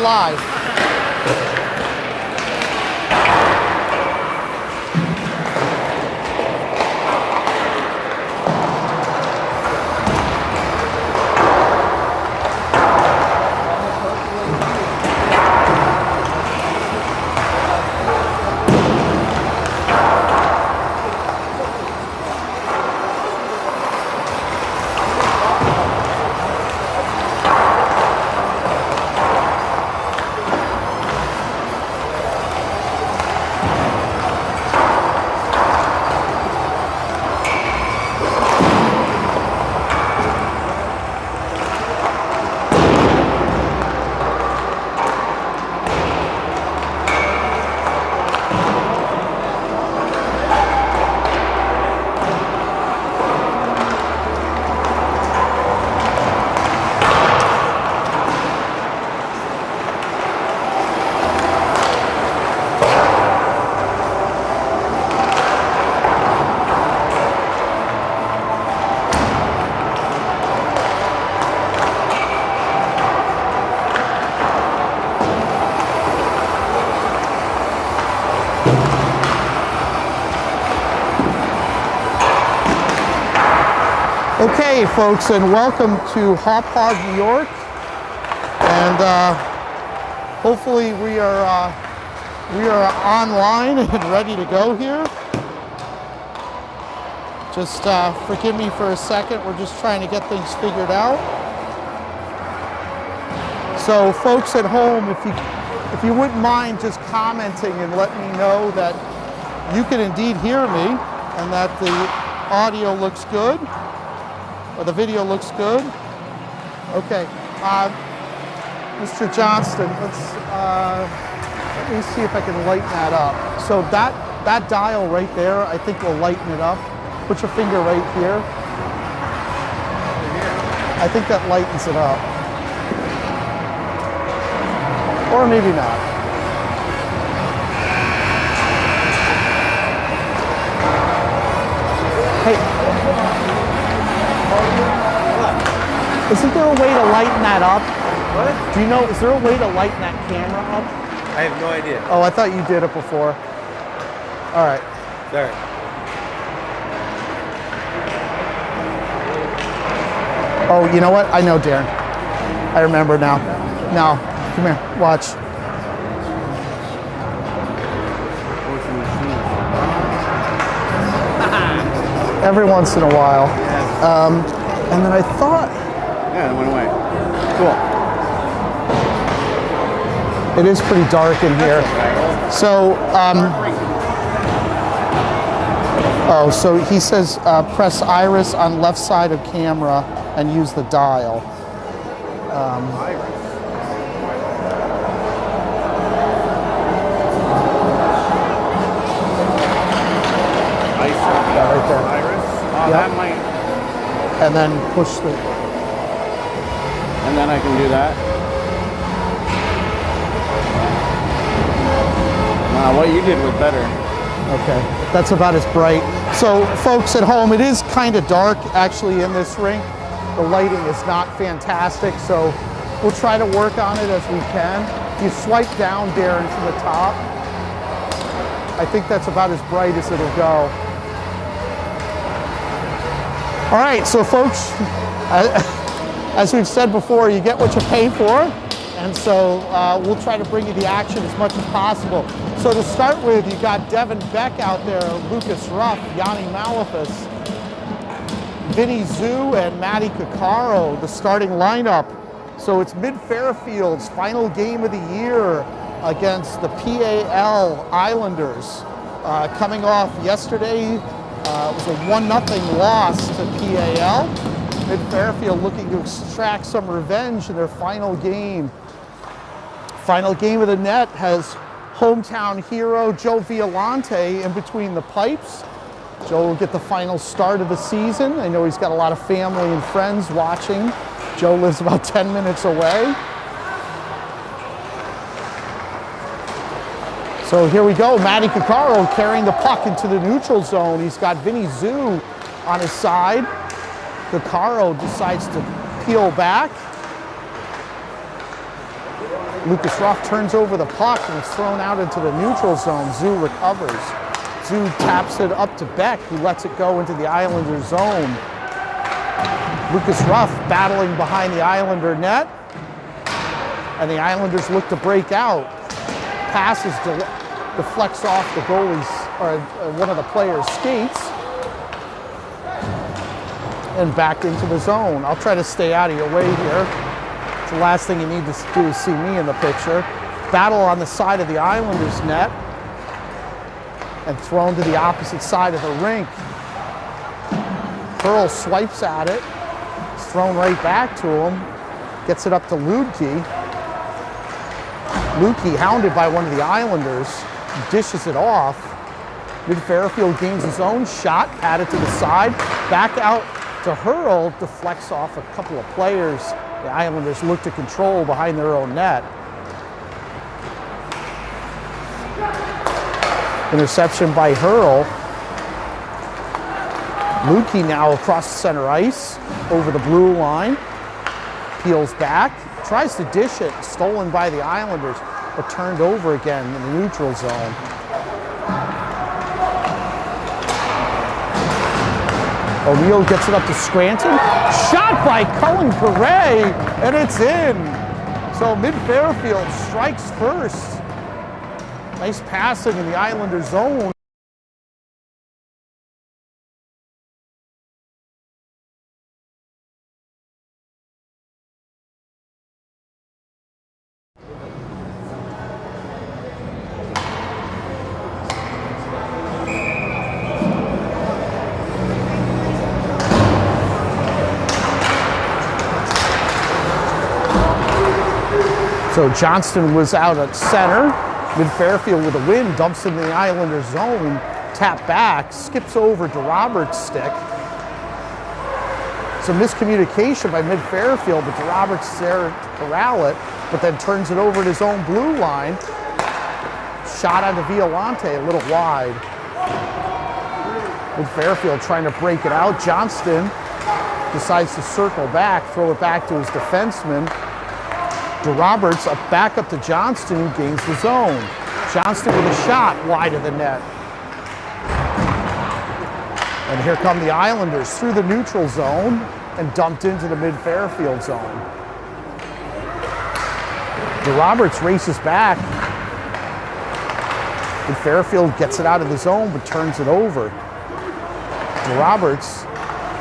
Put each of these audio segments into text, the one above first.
live. Okay, folks, and welcome to Hop Hog, New York. And hopefully we are online and ready to go here. Just forgive me for a second. We're just trying to get things figured out. So, folks at home, if you wouldn't mind just commenting and let me know that you can indeed hear me and that the audio looks good. Or the video looks good. Okay, Mr. Johnston, let me see if I can lighten that up. So that dial right there, I think will lighten it up. Put your finger right here. I think that lightens it up. Or maybe not. Hey. Isn't there a way to lighten that up? What? Do you know, is there a way to lighten that camera up? I have no idea. Oh, I thought you did it before. All right. Sorry. Oh, you know what? I know, Darren. I remember now. Now, come here, watch. Every once in a while. And then I thought... Yeah, it went away. Cool. It is pretty dark in here. So, oh, so he says press iris on left side of camera and use the dial. Right there. Iris? Oh, yep. That might... And then push the... And then I can do that. Wow, what you did was better. Okay, that's about as bright. So, folks at home, it is kind of dark actually in this rink. The lighting is not fantastic, so we'll try to work on it as we can. If you swipe down, Darren, to the top, I think that's about as bright as it'll go. All right, so folks, as we've said before, you get what you pay for, and so we'll try to bring you the action as much as possible. So to start with, you got Devin Beck out there, Lucas Ruff, Yanni Malafis, Vinny Zhu, and Matty Caccaro, the starting lineup. So it's Mid-Fairfield's final game of the year against the PAL Islanders. Coming off yesterday, it was a 1-0 loss to PAL. Mid-Fairfield looking to extract some revenge in their final game. Final game of the net has hometown hero Joe Violante in between the pipes. Joe will get the final start of the season. I know he's got a lot of family and friends watching. Joe lives about 10 minutes away. So here we go, Matty Caccaro carrying the puck into the neutral zone. He's got Vinny Zhu on his side. Caccaro decides to peel back. Lucas Ruff turns over the puck and it's thrown out into the neutral zone. Zoo recovers. Zoo taps it up to Beck, who lets it go into the Islander zone. Lucas Ruff battling behind the Islander net, and the Islanders look to break out. Passes deflects off the goalie's, or one of the players' skates, and back into the zone. I'll try to stay out of your way here. The last thing you need to do is see me in the picture. Battle on the side of the Islanders net and thrown to the opposite side of the rink. Pearl swipes at it. It's thrown right back to him. Gets it up to Ludke. Ludke, hounded by one of the Islanders, dishes it off. Mid-Fairfield gains his own shot, patted to the side. Back out to Hurl, deflects off a couple of players. The Islanders look to control behind their own net. Interception by Hurl. Ludke now across the center ice, over the blue line. Peels back, tries to dish it, stolen by the Islanders, but turned over again in the neutral zone. O'Neill gets it up to Scranton. Shot by Cullen Correa, and it's in. So Mid-Fairfield strikes first. Nice passing in the Islander zone. So Johnston was out at center. Mid-Fairfield with a win, dumps in the Islanders zone, tap back, skips over to Roberts' stick. Some miscommunication by Mid-Fairfield, but Roberts is there to corral it, but then turns it over at his own blue line. Shot onto Violante, a little wide. Mid-Fairfield trying to break it out. Johnston decides to circle back, throw it back to his defenseman. Roberts back up to Johnston, who gains the zone. Johnston with a shot wide of the net. And here come the Islanders through the neutral zone and dumped into the Mid-Fairfield zone. Roberts races back. Mid-Fairfield gets it out of the zone but turns it over. Roberts,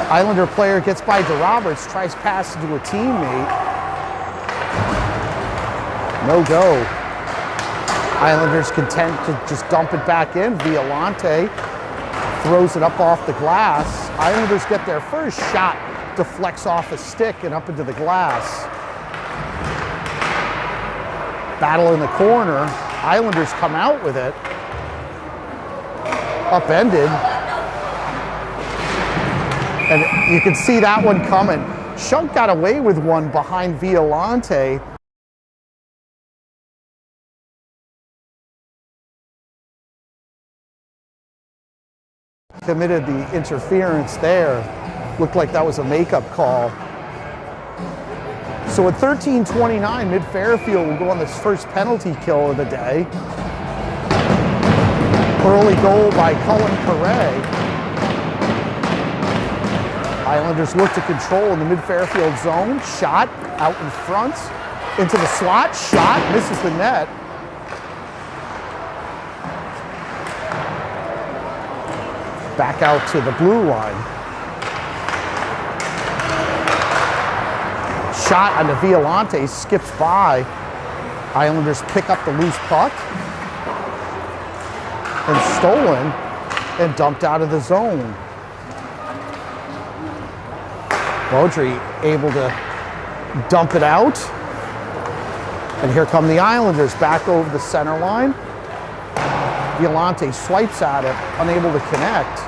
Islander player gets by Roberts, tries pass to a teammate. No go. Islanders content to just dump it back in. Violante throws it up off the glass. Islanders get their first shot, deflects off a stick and up into the glass. Battle in the corner. Islanders come out with it. Upended. And you can see that one coming. Shunk got away with one behind Violante. Committed the interference there. Looked like that was a makeup call. So at 13:29, Mid-Fairfield will go on this first penalty kill of the day. Early goal by Cullen Correa. Islanders look to control in the Mid-Fairfield zone. Shot out in front, into the slot. Shot, misses the net. Back out to the blue line. Shot onto Violante, skips by. Islanders pick up the loose puck. And stolen and dumped out of the zone. Beaudry able to dump it out. And here come the Islanders back over the center line. Violante swipes at it, unable to connect.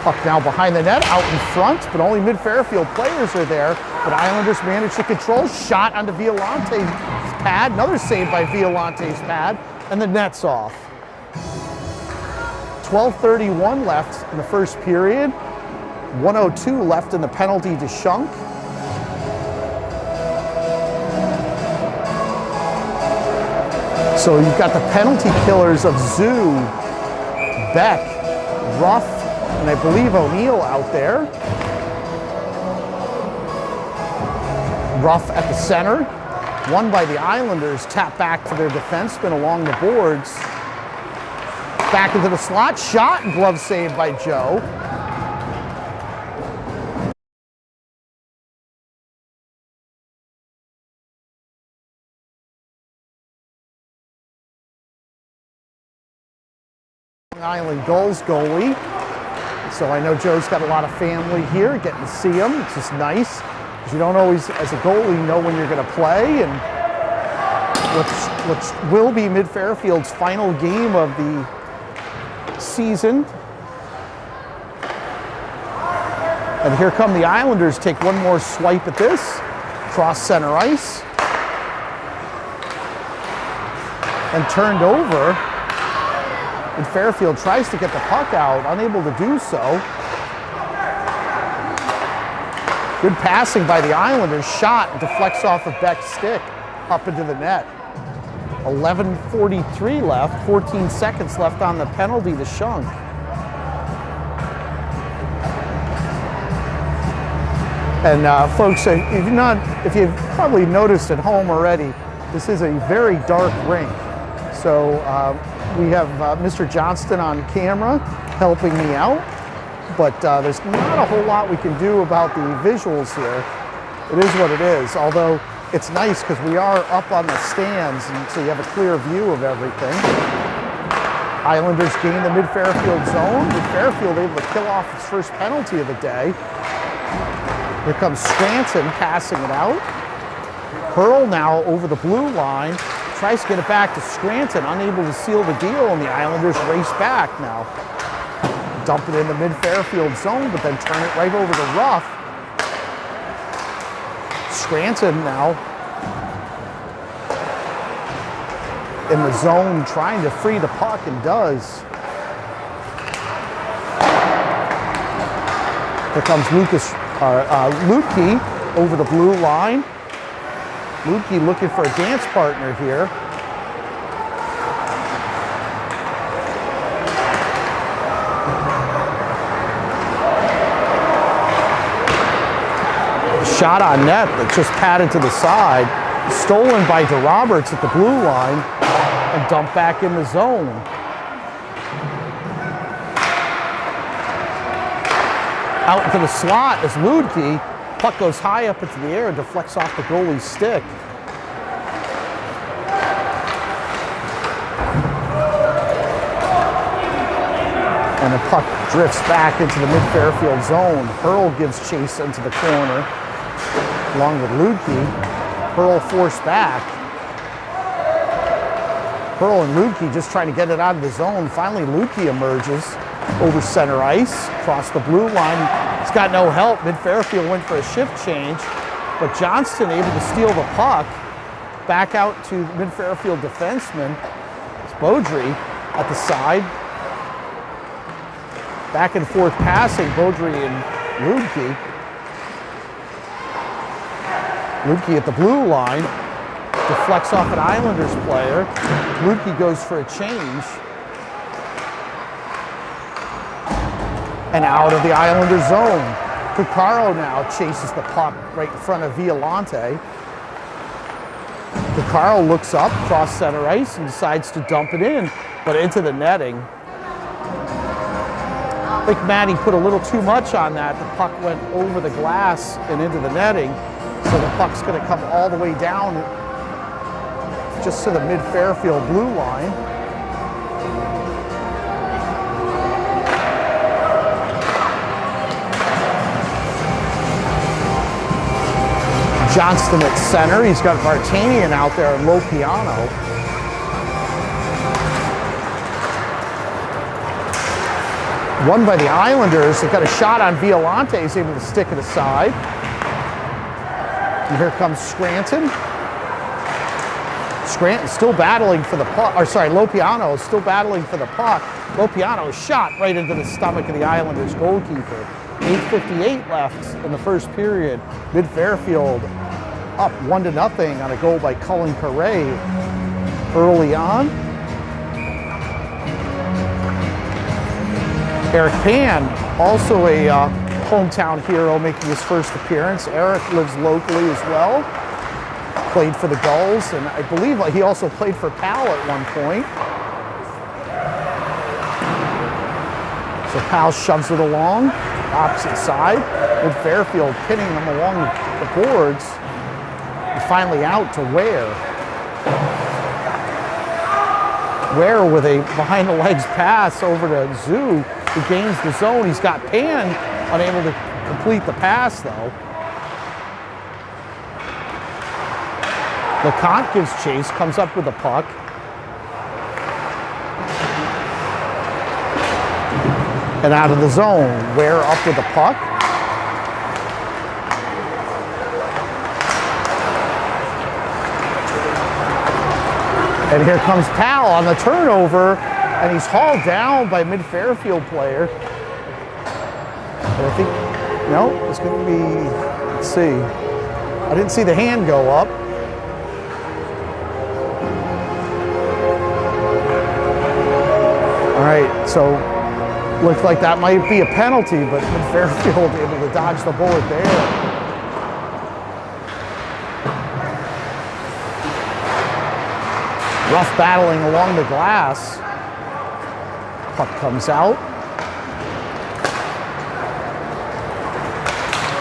Puck now behind the net, out in front, but only Mid-Fairfield players are there. But Islanders manage to control. Shot onto Violante's pad, another save by Violante's pad, and the net's off. 12:31 left in the first period. 1:02 left in the penalty to Shunk. So you've got the penalty killers of Zoo, Beck, Ruff, and I believe O'Neill out there. Ruff at the center, won by the Islanders, tap back to their defenseman along the boards. Back into the slot, shot and glove saved by Joe. Island Gulls goalie. So I know Joe's got a lot of family here, getting to see him. It's just nice. Because you don't always, as a goalie, know when you're going to play. And what will be Mid-Fairfield's final game of the season. And here come the Islanders, take one more swipe at this. Cross center ice. And turned over. And Fairfield tries to get the puck out, unable to do so. Good passing by the Islanders, shot, deflects off of Beck's stick, up into the net. 11:43 left, 14 seconds left on the penalty to Shunk. And folks, if you've probably noticed at home already, this is a very dark rink. So we have Mr. Johnston on camera helping me out, but there's not a whole lot we can do about the visuals here. It is what it is, although it's nice because we are up on the stands, and so you have a clear view of everything. Islanders gain the Mid-Fairfield zone. Mid-Fairfield able to kill off its first penalty of the day. Here comes Scranton passing it out. Pearl now over the blue line. Tries to get it back to Scranton, unable to seal the deal, and the Islanders race back now. Dump it in the Mid-Fairfield zone, but then turn it right over to Ruff. Scranton now in the zone, trying to free the puck, and does. Here comes Lutke over the blue line. Lutke looking for a dance partner here. Shot on net, but just patted to the side. Stolen by DeRoberts at the blue line and dumped back in the zone. Out into the slot is Lutke. Puck goes high up into the air, deflects off the goalie's stick. And the puck drifts back into the Mid-Fairfield zone. Pearl gives chase into the corner, along with Lutke. Pearl forced back. Pearl and Lutke just trying to get it out of the zone. Finally, Lutke emerges over center ice, across the blue line. He's got no help. Mid-Fairfield went for a shift change, but Johnston able to steal the puck. Back out to Mid-Fairfield defenseman. It's Beaudry at the side. Back and forth passing, Beaudry and Lutke. Lutke at the blue line. Deflects off an Islanders player. Lutke goes for a change. And out of the Islanders zone. Cuccaro now chases the puck right in front of Violante. Cuccaro looks up, cross center ice, and decides to dump it in, but into the netting. I think Matty put a little too much on that. The puck went over the glass and into the netting, so the puck's going to come all the way down just to the Mid-Fairfield blue line. Johnston at center. He's got Vartanian out there and Lopiano. Won by the Islanders. They've got a shot on Violante. He's able to stick it aside. And here comes Scranton. Scranton still battling for the puck. Or sorry, Lopiano is still battling for the puck. Lopiano shot right into the stomach of the Islanders goalkeeper. 8:58 left in the first period. Mid-Fairfield up 1-0 on a goal by Cullen Carre. early on. Eric Pan, also a hometown hero, making his first appearance. Eric lives locally as well. Played for the Gulls, and I believe he also played for Powell at one point. So Powell shoves it along, opposite side, with Fairfield pinning them along the boards. And finally out to Ware. Ware with a behind-the-legs pass over to Zoo, who gains the zone. He's got Pan unable to complete the pass, though. LeConte gives chase, comes up with the puck. And out of the zone, Ware up with the puck. And here comes Powell on the turnover, and he's hauled down by a mid-Fairfield player. And I think, no, it's going to be, let's see. I didn't see the hand go up. All right, so looks like that might be a penalty, but Fairfield able to dodge the bullet there. Rough battling along the glass. Puck comes out.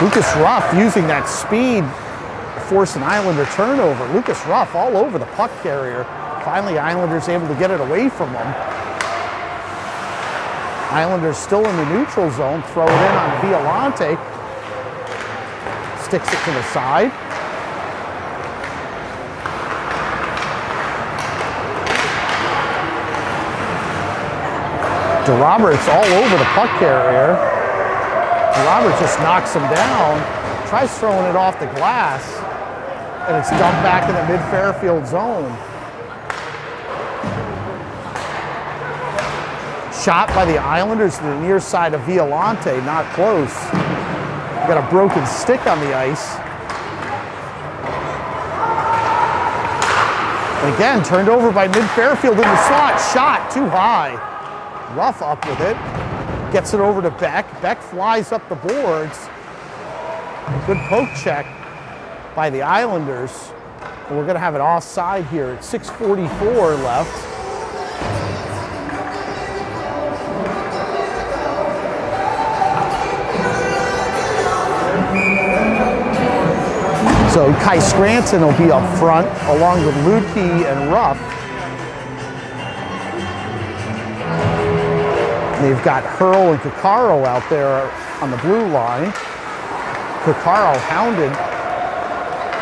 Lucas Ruff using that speed to force an Islander turnover. Lucas Ruff all over the puck carrier. Finally, Islanders able to get it away from him. Islanders still in the neutral zone, throw it in on Violante. Sticks it to the side. DeRoberts all over the puck carrier. DeRoberts just knocks him down, tries throwing it off the glass, and it's dumped back in the mid-Fairfield zone. Shot by the Islanders to the near side of Violante, not close. Got a broken stick on the ice. And again, turned over by mid-Fairfield in the slot. Shot too high. Ruff up with it. Gets it over to Beck. Beck flies up the boards. Good poke check by the Islanders. And we're going to have it offside here at 6:44 left. So Kai Scranton will be up front along with Lutke and Ruff. They've got Hurl and Coccaro out there on the blue line. Coccaro hounded.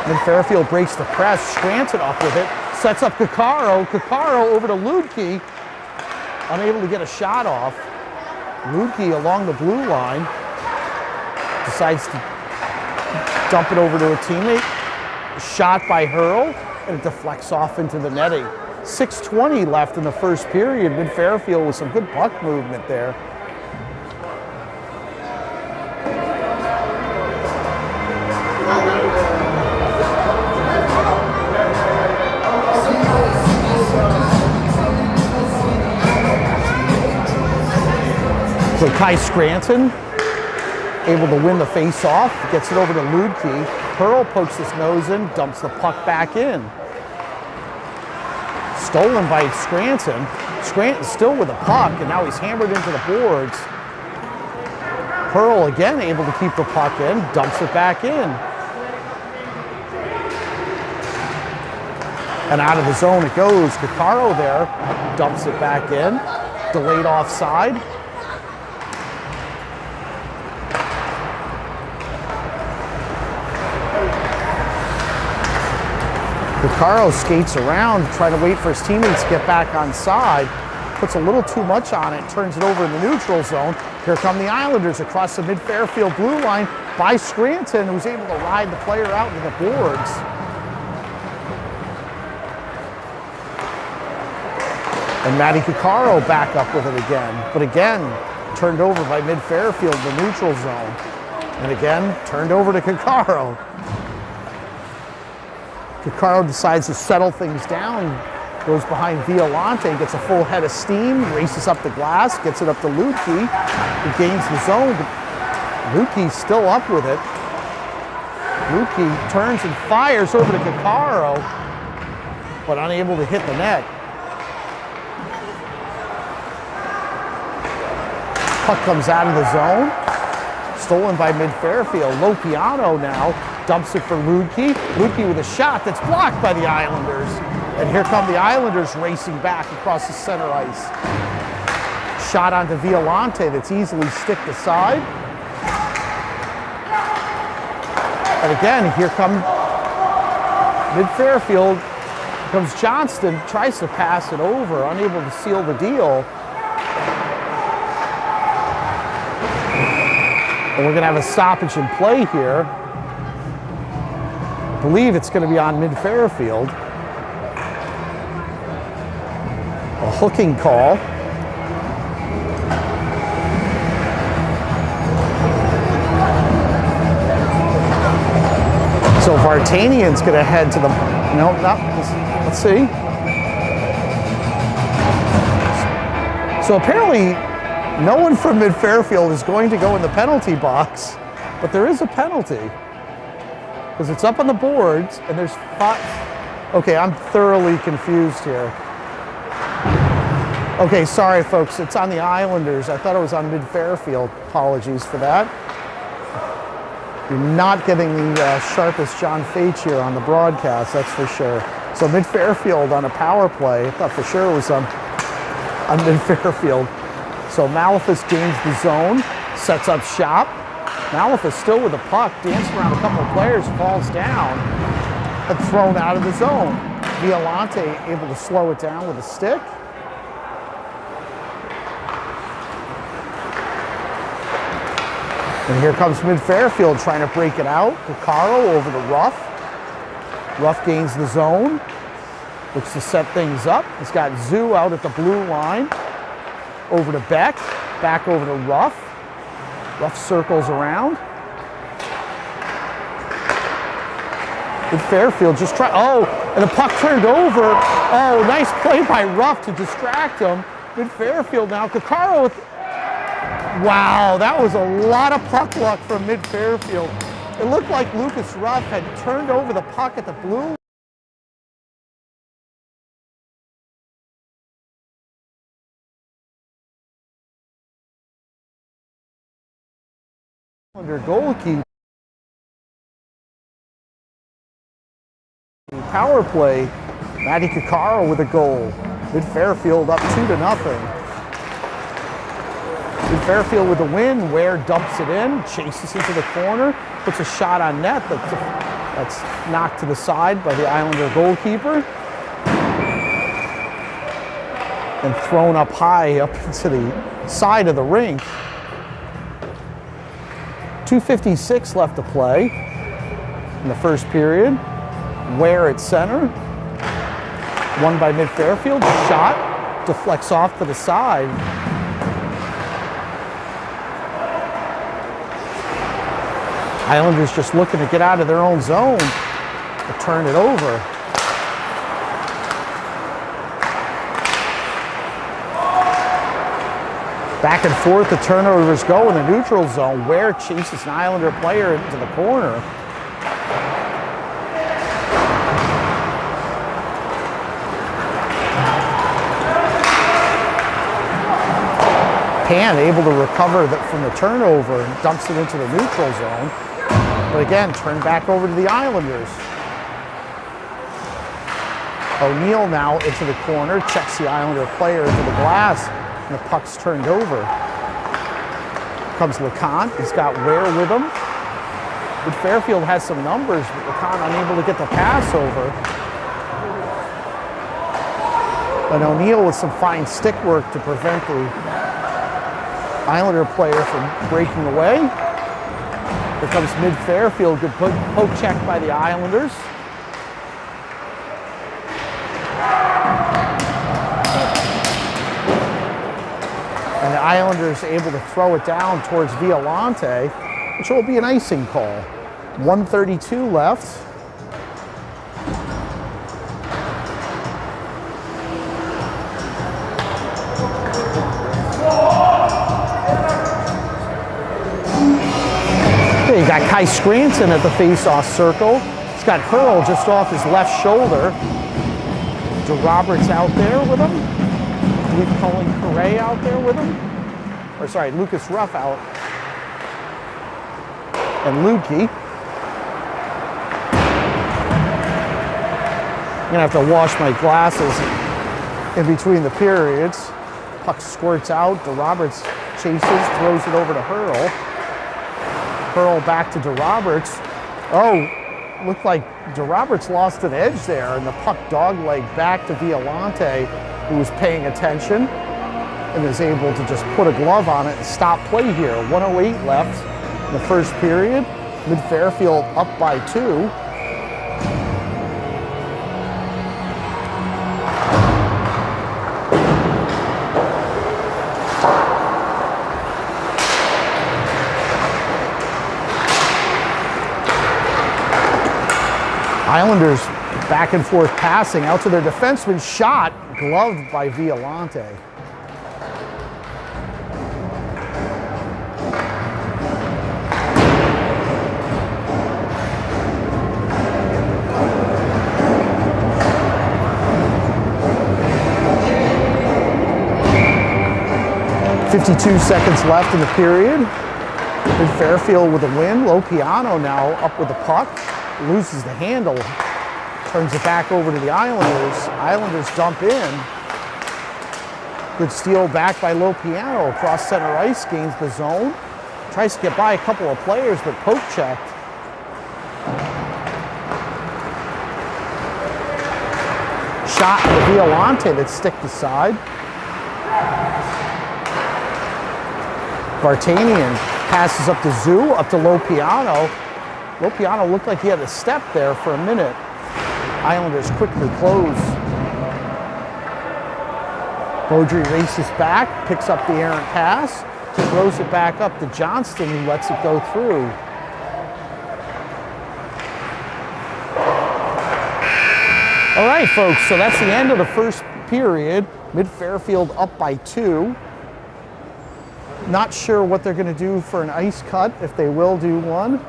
Then Fairfield breaks the press. Scranton up with it. Sets up Coccaro. Coccaro over to Lutke. Unable to get a shot off. Lutke along the blue line. Decides to dump it over to a teammate. Shot by Hurl, and it deflects off into the netting. 6:20 left in the first period. Mid-Fairfield with some good puck movement there. So Kai Scranton able to win the face-off, gets it over to Lutke. Hurl pokes his nose in, dumps the puck back in. Stolen by Scranton. Scranton still with the puck, and now he's hammered into the boards. Hurl again able to keep the puck in, dumps it back in. And out of the zone it goes. Coccaro there, dumps it back in. Delayed offside. Coccaro skates around, trying to wait for his teammates to get back on side. Puts a little too much on it, turns it over in the neutral zone. Here come the Islanders across the mid-Fairfield blue line by Scranton, who's able to ride the player out to the boards. And Matty Coccaro back up with it again. But again, turned over by mid-Fairfield, the neutral zone. And again, turned over to Coccaro. Coccaro decides to settle things down Goes behind Violante, gets a full head of steam, races up the glass, gets it up to Lutke, who gains the zone. Lutke's still up with it. Lutke turns and fires over to Caccaro, but unable to hit the net. Puck comes out of the zone, stolen by mid-Fairfield. Lopiano now dumps it for Lutke. Lutke with a shot that's blocked by the Islanders. And here come the Islanders racing back across the center ice. Shot onto Violante that's easily sticked aside. And again, here come mid-Fairfield. Here comes Johnston, tries to pass it over, unable to seal the deal. And we're going to have a stoppage in play here. I believe it's going to be on mid-Fairfield. A hooking call. So Vartanian's going to head to the... No, not... Let's see. So apparently, no one from mid-Fairfield is going to go in the penalty box, but there is a penalty. Because it's up on the boards, and there's 5... Okay, I'm thoroughly confused here. Okay, sorry folks, it's on the Islanders. I thought it was on mid-Fairfield. Apologies for that. You're not getting the sharpest John Fates here on the broadcast, that's for sure. So mid-Fairfield on a power play. I thought for sure it was on mid-Fairfield. So Malefus gains the zone, sets up shop. Malefus still with the puck, dancing around a couple of players, falls down, and thrown out of the zone. Violante able to slow it down with a stick. And here comes mid-Fairfield trying to break it out. Caccaro over to Ruff. Ruff gains the zone, looks to set things up. He's got Zoo out at the blue line. Over to Beck, back over to Ruff. Ruff circles around. Mid-Fairfield just try. Oh, and the puck turned over. Oh, nice play by Ruff to distract him. Mid-Fairfield now. Caccaro with. Wow, that was a lot of puck luck from mid-Fairfield. It looked like Lucas Ruff had turned over the puck at the blue. Under goalkeeper. Power play, Matty Caccaro with a goal. Mid-Fairfield up 2-0. Fairfield with the win. Ware dumps it in, chases into the corner, puts a shot on net that's knocked to the side by the Islander goalkeeper. And thrown up high up into the side of the rink. 2:56 left to play in the first period. Ware at center. Won by mid-Fairfield. Shot deflects off to the side. Islanders just looking to get out of their own zone to turn it over. Back and forth, the turnovers go in the neutral zone. Ware chases an Islander player into the corner. Pan able to recover from the turnover and dumps it into the neutral zone. But again, turned back over to the Islanders. O'Neill now into the corner, checks the Islander player into the glass, and the puck's turned over. Comes LeConte, he's got Ware with him. But Fairfield has some numbers, but LeConte unable to get the pass over. And O'Neill with some fine stick work to prevent the Islander player from breaking away. Here comes mid-Fairfield, good poke check by the Islanders. And the Islanders able to throw it down towards Violante, which will be an icing call. 1:32 left. got Kai Scranton at the face-off circle. He's got Hurl just off his left shoulder. Roberts out there with him. We've Cullen Correa out there with him. Or sorry, Lucas Ruff out. And Lukey. I'm gonna have to wash my glasses in between the periods. Puck squirts out. Roberts chases, throws it over to Hurl. Hurl back to Roberts. Oh, looked like Roberts lost an edge there, and the puck dogleg back to Violante, who was paying attention and is able to just put a glove on it and stop play here. 1:08 left in the first period. Mid-Fairfield up by 2. Islanders back and forth passing out to their defenseman, shot, gloved by Violante. .52 seconds left in the period. Fairfield with a win. Lopiano now up with the puck. Loses the handle, turns it back over to the Islanders. Islanders dump in. Good steal back by Lopiano across center ice, gains the zone. Tries to get by a couple of players, but poke checked. Shot to Violante that stick the side. Vartanian passes up to Zoo, up to Lopiano. Lopiano looked like he had a step there for a minute. Islanders quickly close. Beaudry races back, picks up the errant pass, throws it back up to Johnston, who lets it go through. All right, folks, so that's the end of the first period. Mid-Fairfield up by 2. Not sure what they're going to do for an ice cut, if they will do one.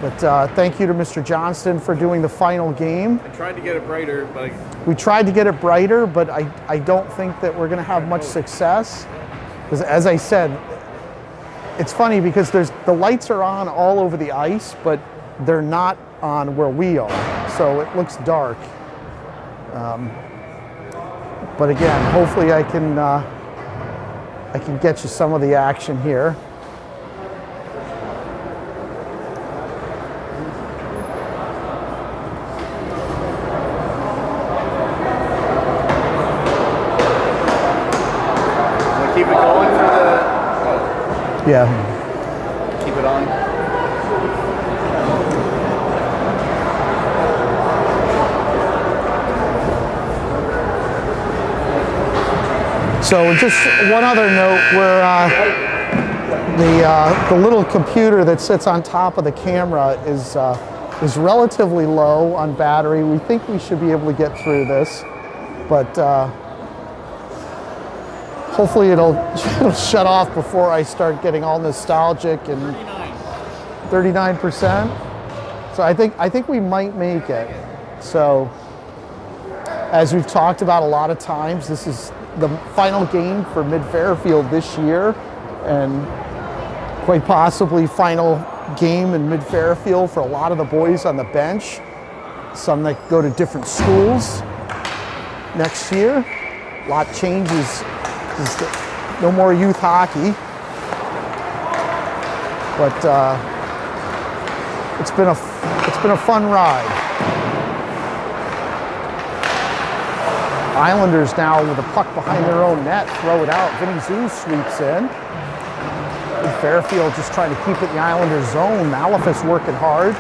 But thank you to Mr. Johnston for doing the final game. I tried to get it brighter, but we tried to get it brighter, but I don't think that we're going to have much success. Because as I said, it's funny because the lights are on all over the ice, but they're not on where we are. So it looks dark. But again, hopefully I can get you some of the action here. keep it going for the... Yeah. Keep it on. So just one other note where the little computer that sits on top of the camera is relatively low on battery. We think we should be able to get through this, but hopefully it'll shut off before I start getting all nostalgic. And 39%. So I think we might make it. So as we've talked about a lot of times, this is the final game for Mid-Fairfield this year, and quite possibly final game in Mid-Fairfield for a lot of the boys on the bench, some that go to different schools next year. A lot changes. No more youth hockey, but it's been a fun ride. Islanders now with a puck behind their own net, throw it out. Vinny Zoo sweeps in. Fairfield just trying to keep it in the Islanders zone. Malefus working hard,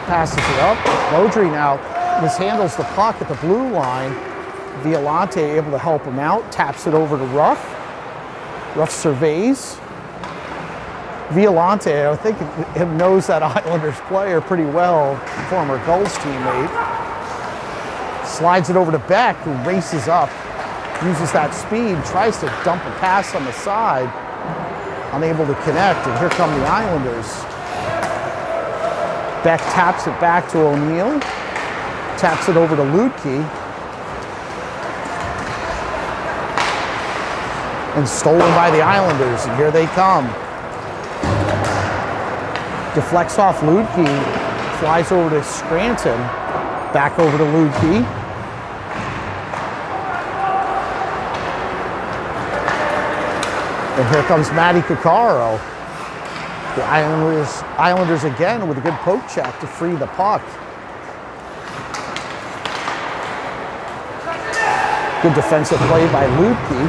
passes it up. Beaudry now mishandles the puck at the blue line. Violante able to help him out, taps it over to Ruff. Ruff surveys. Violante, I think, knows that Islanders player pretty well, former Gulls teammate. Slides it over to Beck, who races up, uses that speed, tries to dump a pass on the side, unable to connect, and here come the Islanders. Beck taps it back to O'Neal. Taps it over to Lutke. And stolen by the Islanders, and here they come. Deflects off Lutke, flies over to Scranton. Back over to Lutke. And here comes Matty Coccaro. The Islanders again with a good poke check to free the puck. Good defensive play by Lutke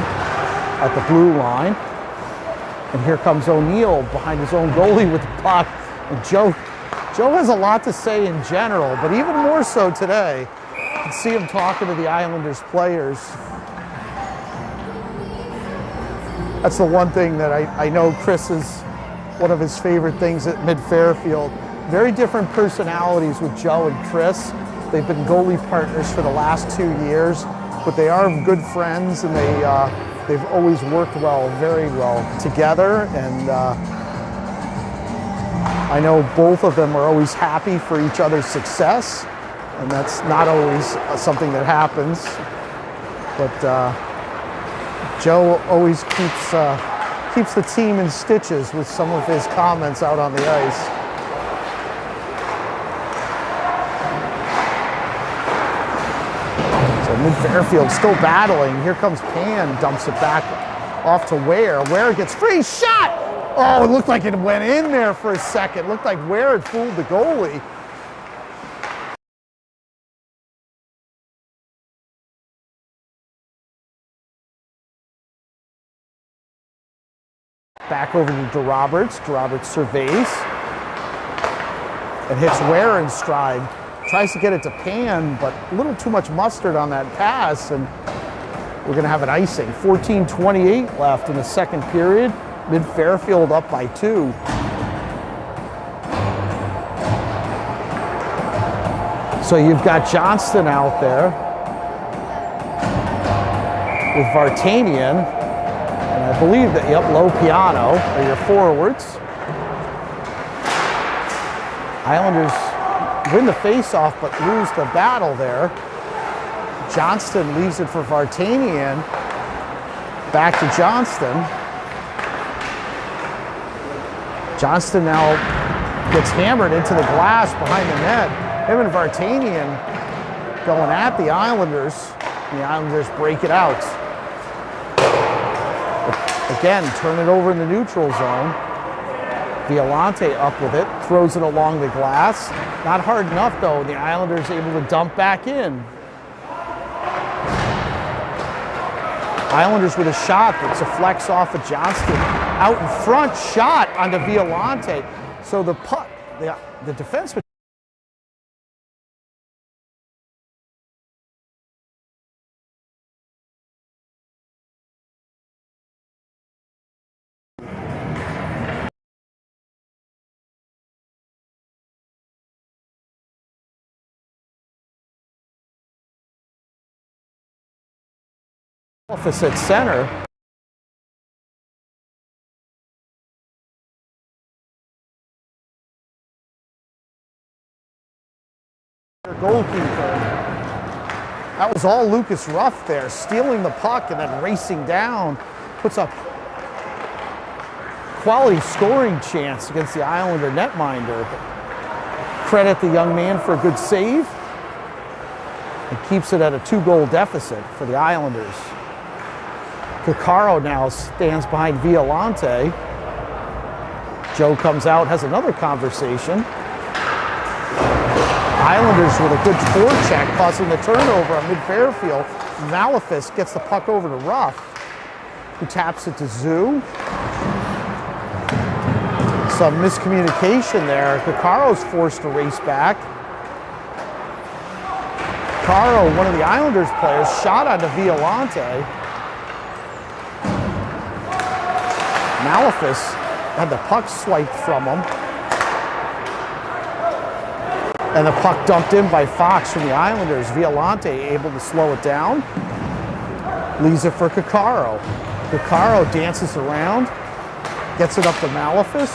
at the blue line. And here comes O'Neal behind his own goalie with the puck. And Joe has a lot to say in general, but even more so today. You can see him talking to the Islanders players. That's the one thing that I know Chris is one of his favorite things at Mid-Fairfield. Very different personalities with Joe and Chris. They've been goalie partners for the last 2 years, but they are good friends, and they've always worked very well together. And I know both of them are always happy for each other's success, and that's not always something that happens. But Joe always keeps the team in stitches with some of his comments out on the ice. So Mid-Fairfield still battling. Here comes Pan, dumps it back off to Ware. Ware gets free shot. Oh, it looked like it went in there for a second. Looked like Ware had fooled the goalie. Back over to DeRoberts. DeRoberts surveys and hits Ware in stride. Tries to get it to Pan, but a little too much mustard on that pass, and we're going to have an icing. 14:28 left in the second period. Mid-Fairfield up by 2. So you've got Johnston out there with Vartanian. And I believe that, yep, Low Piano are your forwards. Islanders win the face-off but lose the battle there. Johnston leaves it for Vartanian. Back to Johnston. Johnston now gets hammered into the glass behind the net. Him and Vartanian going at the Islanders. And the Islanders break it out. Again, turn it over in the neutral zone. Violante up with it, throws it along the glass. Not hard enough though, the Islanders able to dump back in. Islanders with a shot that deflects off of Johnston. Out in front, shot onto Violante. So the puck, the defenseman. Office at center. Goalkeeper. That was all Lucas Ruff there, stealing the puck and then racing down. Puts up quality scoring chance against the Islander netminder. Credit the young man for a good save. It keeps it at a 2-goal deficit for the Islanders. Coccaro now stands behind Violante. Joe comes out, has another conversation. Islanders with a good forecheck, causing the turnover on Mid-Fairfield. Malefis gets the puck over to Ruff, who taps it to Zoo. Some miscommunication there. Coccaro's forced to race back. Coccaro, one of the Islanders players, shot onto Violante. Malefis had the puck swiped from him. And the puck dumped in by Fox from the Islanders. Violante able to slow it down. Leaves it for Coccaro. Coccaro dances around, gets it up to Malefis,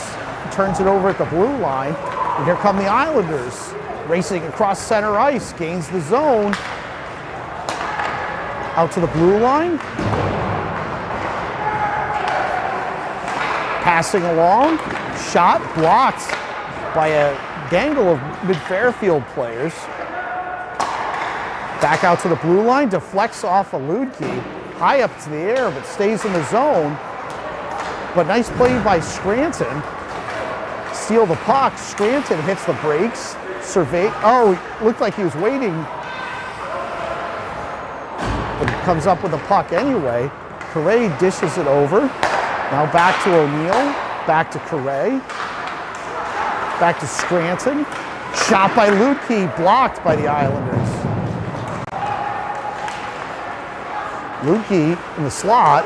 turns it over at the blue line. And here come the Islanders, racing across center ice, gains the zone. Out to the blue line. Passing along, shot blocked by a gangle of mid-Fairfield players. Back out to the blue line, deflects off a Ludke, high up to the air, but stays in the zone. But nice play by Scranton. Steal the puck, Scranton hits the brakes, survey, oh, looked like he was waiting. But he comes up with the puck anyway. Correa dishes it over. Now back to O'Neill, back to Correa, back to Scranton. Shot by Ludke, blocked by the Islanders. Ludke in the slot.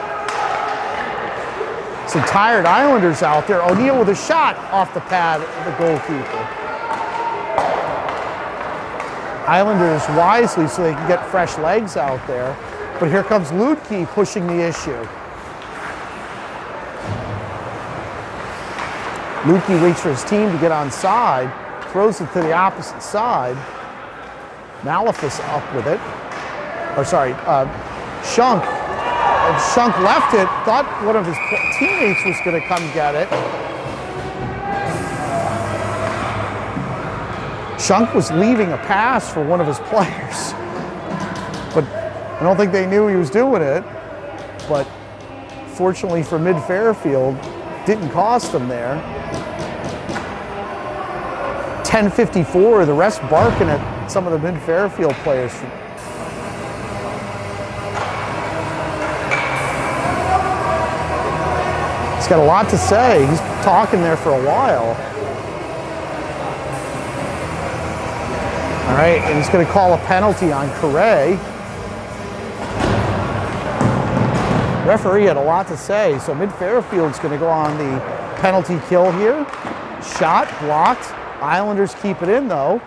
Some tired Islanders out there. O'Neill with a shot off the pad of the goalkeeper. Islanders wisely so they can get fresh legs out there. But here comes Ludke pushing the issue. Ludke waits for his team to get onside, throws it to the opposite side. Malefus up with it. Or sorry, Shunk. And Shunk left it, thought one of his teammates was going to come get it. Shunk was leaving a pass for one of his players. But I don't think they knew he was doing it. But fortunately for mid-Fairfield, didn't cost them there. 10:54, the rest barking at some of the mid-Fairfield players. He's got a lot to say. He's talking there for a while. All right, and he's going to call a penalty on Correa. Referee had a lot to say, so mid-Fairfield's going to go on the penalty kill here. Shot, blocked. Islanders keep it in, though.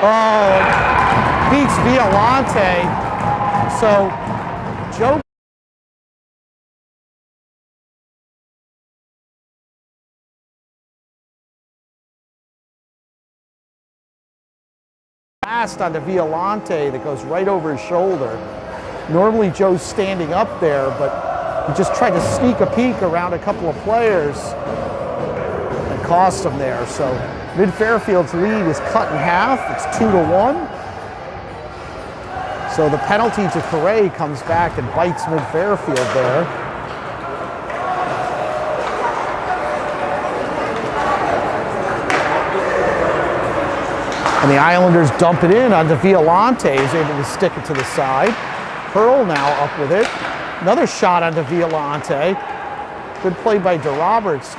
Oh, beats Violante. So, Joe passed onto Violante that goes right over his shoulder. Normally Joe's standing up there, but he just tried to sneak a peek around a couple of players and cost him there. So mid-Fairfield's lead is cut in half. It's 2-1. So the penalty to Correa comes back and bites mid-Fairfield there. And the Islanders dump it in onto Violante, who's able to stick it to the side. Hurl now up with it. Another shot onto Violante. Good play by DeRoberts.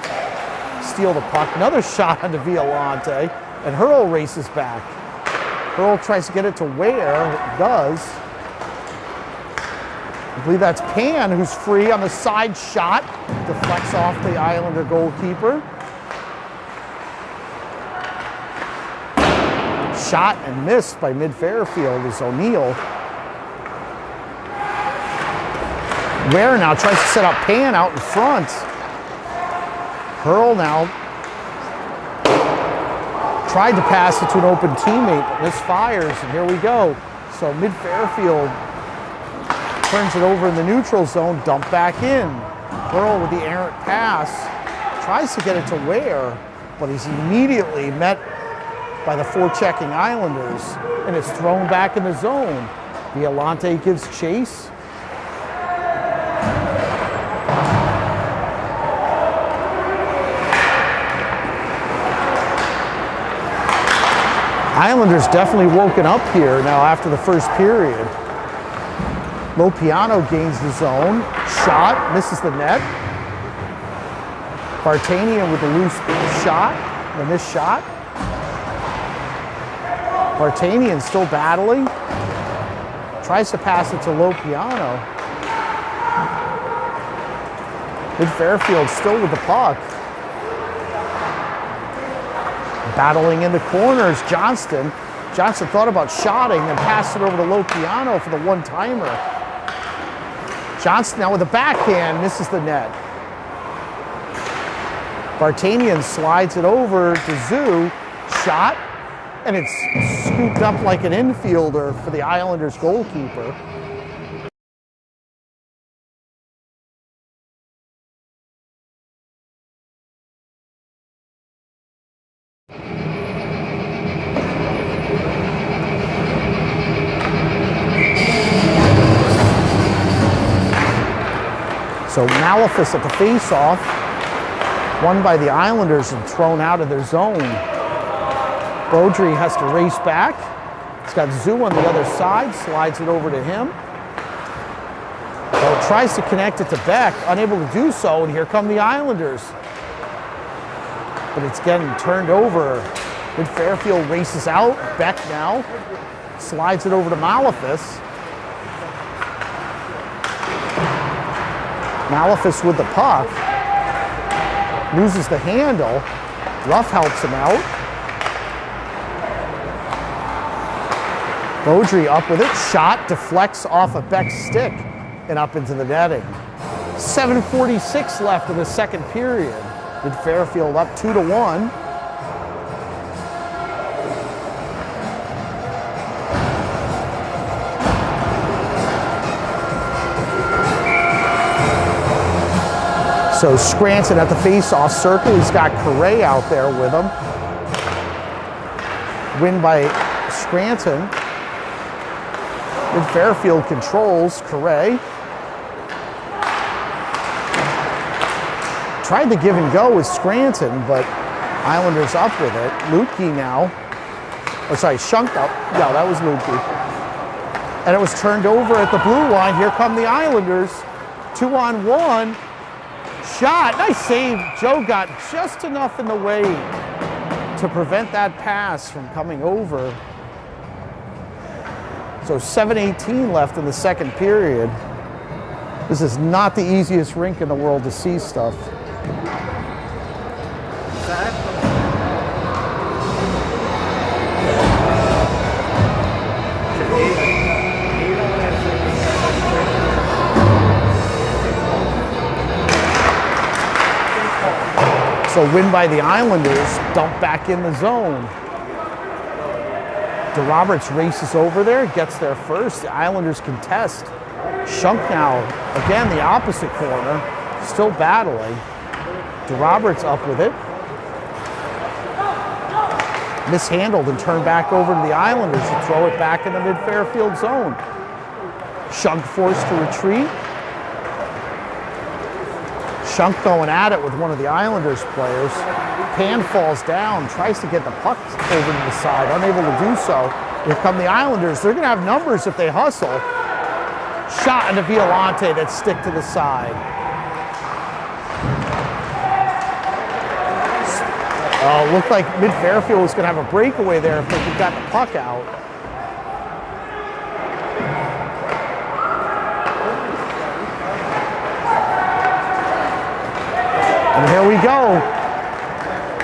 Steal the puck. Another shot onto Violante. And Hurl races back. Hurl tries to get it to Ware. It does. I believe that's Pan, who's free on the side shot. Deflects off the Islander goalkeeper. Shot and missed by mid-Fairfield is O'Neill. Ware now tries to set up Pan out in front. Hurl now tried to pass it to an open teammate, but misfires, and here we go. So mid-Fairfield turns it over in the neutral zone, dump back in. Hurl with the errant pass, tries to get it to Ware, but he's immediately met by the forechecking Islanders, and it's thrown back in the zone. Violante gives chase. Islanders definitely woken up here now after the first period. Lopiano gains the zone. Shot, misses the net. Vartanian with the loose shot, the missed shot. Vartanian still battling. Tries to pass it to Lopiano. Mid-Fairfield still with the puck. Battling in the corners, Johnston. Johnston thought about shotting and passed it over to Lopiano for the one-timer. Johnston now with a backhand, misses the net. Vartanian slides it over to Zoo, shot, and it's scooped up like an infielder for the Islanders goalkeeper. So Malefus at the face-off, won by the Islanders and thrown out of their zone. Beaudry has to race back. He's got Zoo on the other side, slides it over to him. So tries to connect it to Beck, unable to do so, and here come the Islanders. But it's getting turned over. Mid Fairfield races out. Beck now slides it over to Malefus. Malefus with the puck, loses the handle. Ruff helps him out. Beaudry up with it, shot, deflects off of Beck's stick and up into the netting. 7:46 left in the second period. Mid Fairfield up 2-1. So Scranton at the face-off circle. He's got Correa out there with him. Win by Scranton. Mid Fairfield controls Correa. Tried to give and go with Scranton, but Islanders up with it. Lutke now. Oh, sorry, Shunk up. Yeah, that was Lutke. And it was turned over at the blue line. Here come the Islanders. 2-on-1. Shot, nice save. Joe got just enough in the way to prevent that pass from coming over. So 7:18 left in the second period. This is not the easiest rink in the world to see stuff. So win by the Islanders, dump back in the zone. DeRoberts races over there, gets there first. The Islanders contest. Shunk now, again, the opposite corner, still battling. DeRoberts up with it. Mishandled and turned back over to the Islanders to throw it back in the mid-Fairfield zone. Shunk forced to retreat. Shunk going at it with one of the Islanders players. Pan falls down, tries to get the puck over to the side, unable to do so. Here come the Islanders. They're gonna have numbers if they hustle. Shot into Violante that stick to the side. Oh, looked like Mid Fairfield was gonna have a breakaway there if they could got the puck out. And here we go.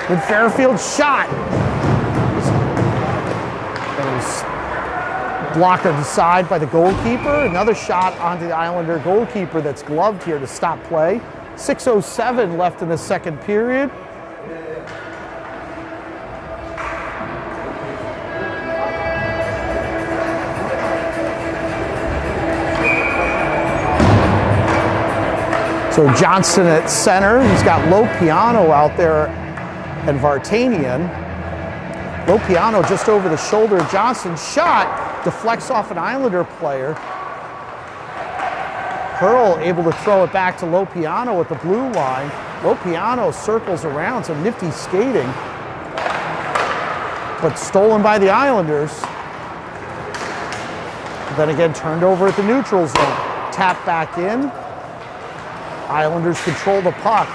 Mid Fairfield shot. It was blocked on the side by the goalkeeper. Another shot onto the Islander goalkeeper that's gloved here to stop play. 6:07 left in the second period. So Johnston at center, he's got Lopiano out there and Vartanian. Lopiano just over the shoulder of Johnston, shot, deflects off an Islander player. Pearl able to throw it back to Lopiano at the blue line. Lopiano circles around, some nifty skating, but stolen by the Islanders. Then again turned over at the neutral zone. Tap back in. Islanders control the puck.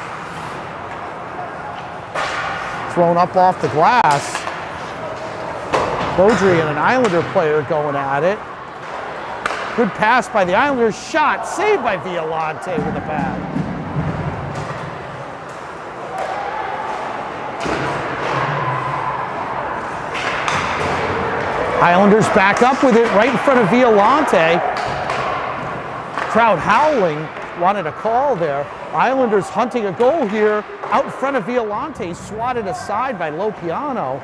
Thrown up off the glass. Beaudry and an Islander player going at it. Good pass by the Islanders. Shot, saved by Violante with the pad. Islanders back up with it right in front of Violante. Crowd howling. Wanted a call there. Islanders hunting a goal here out in front of Violante, swatted aside by Lopiano.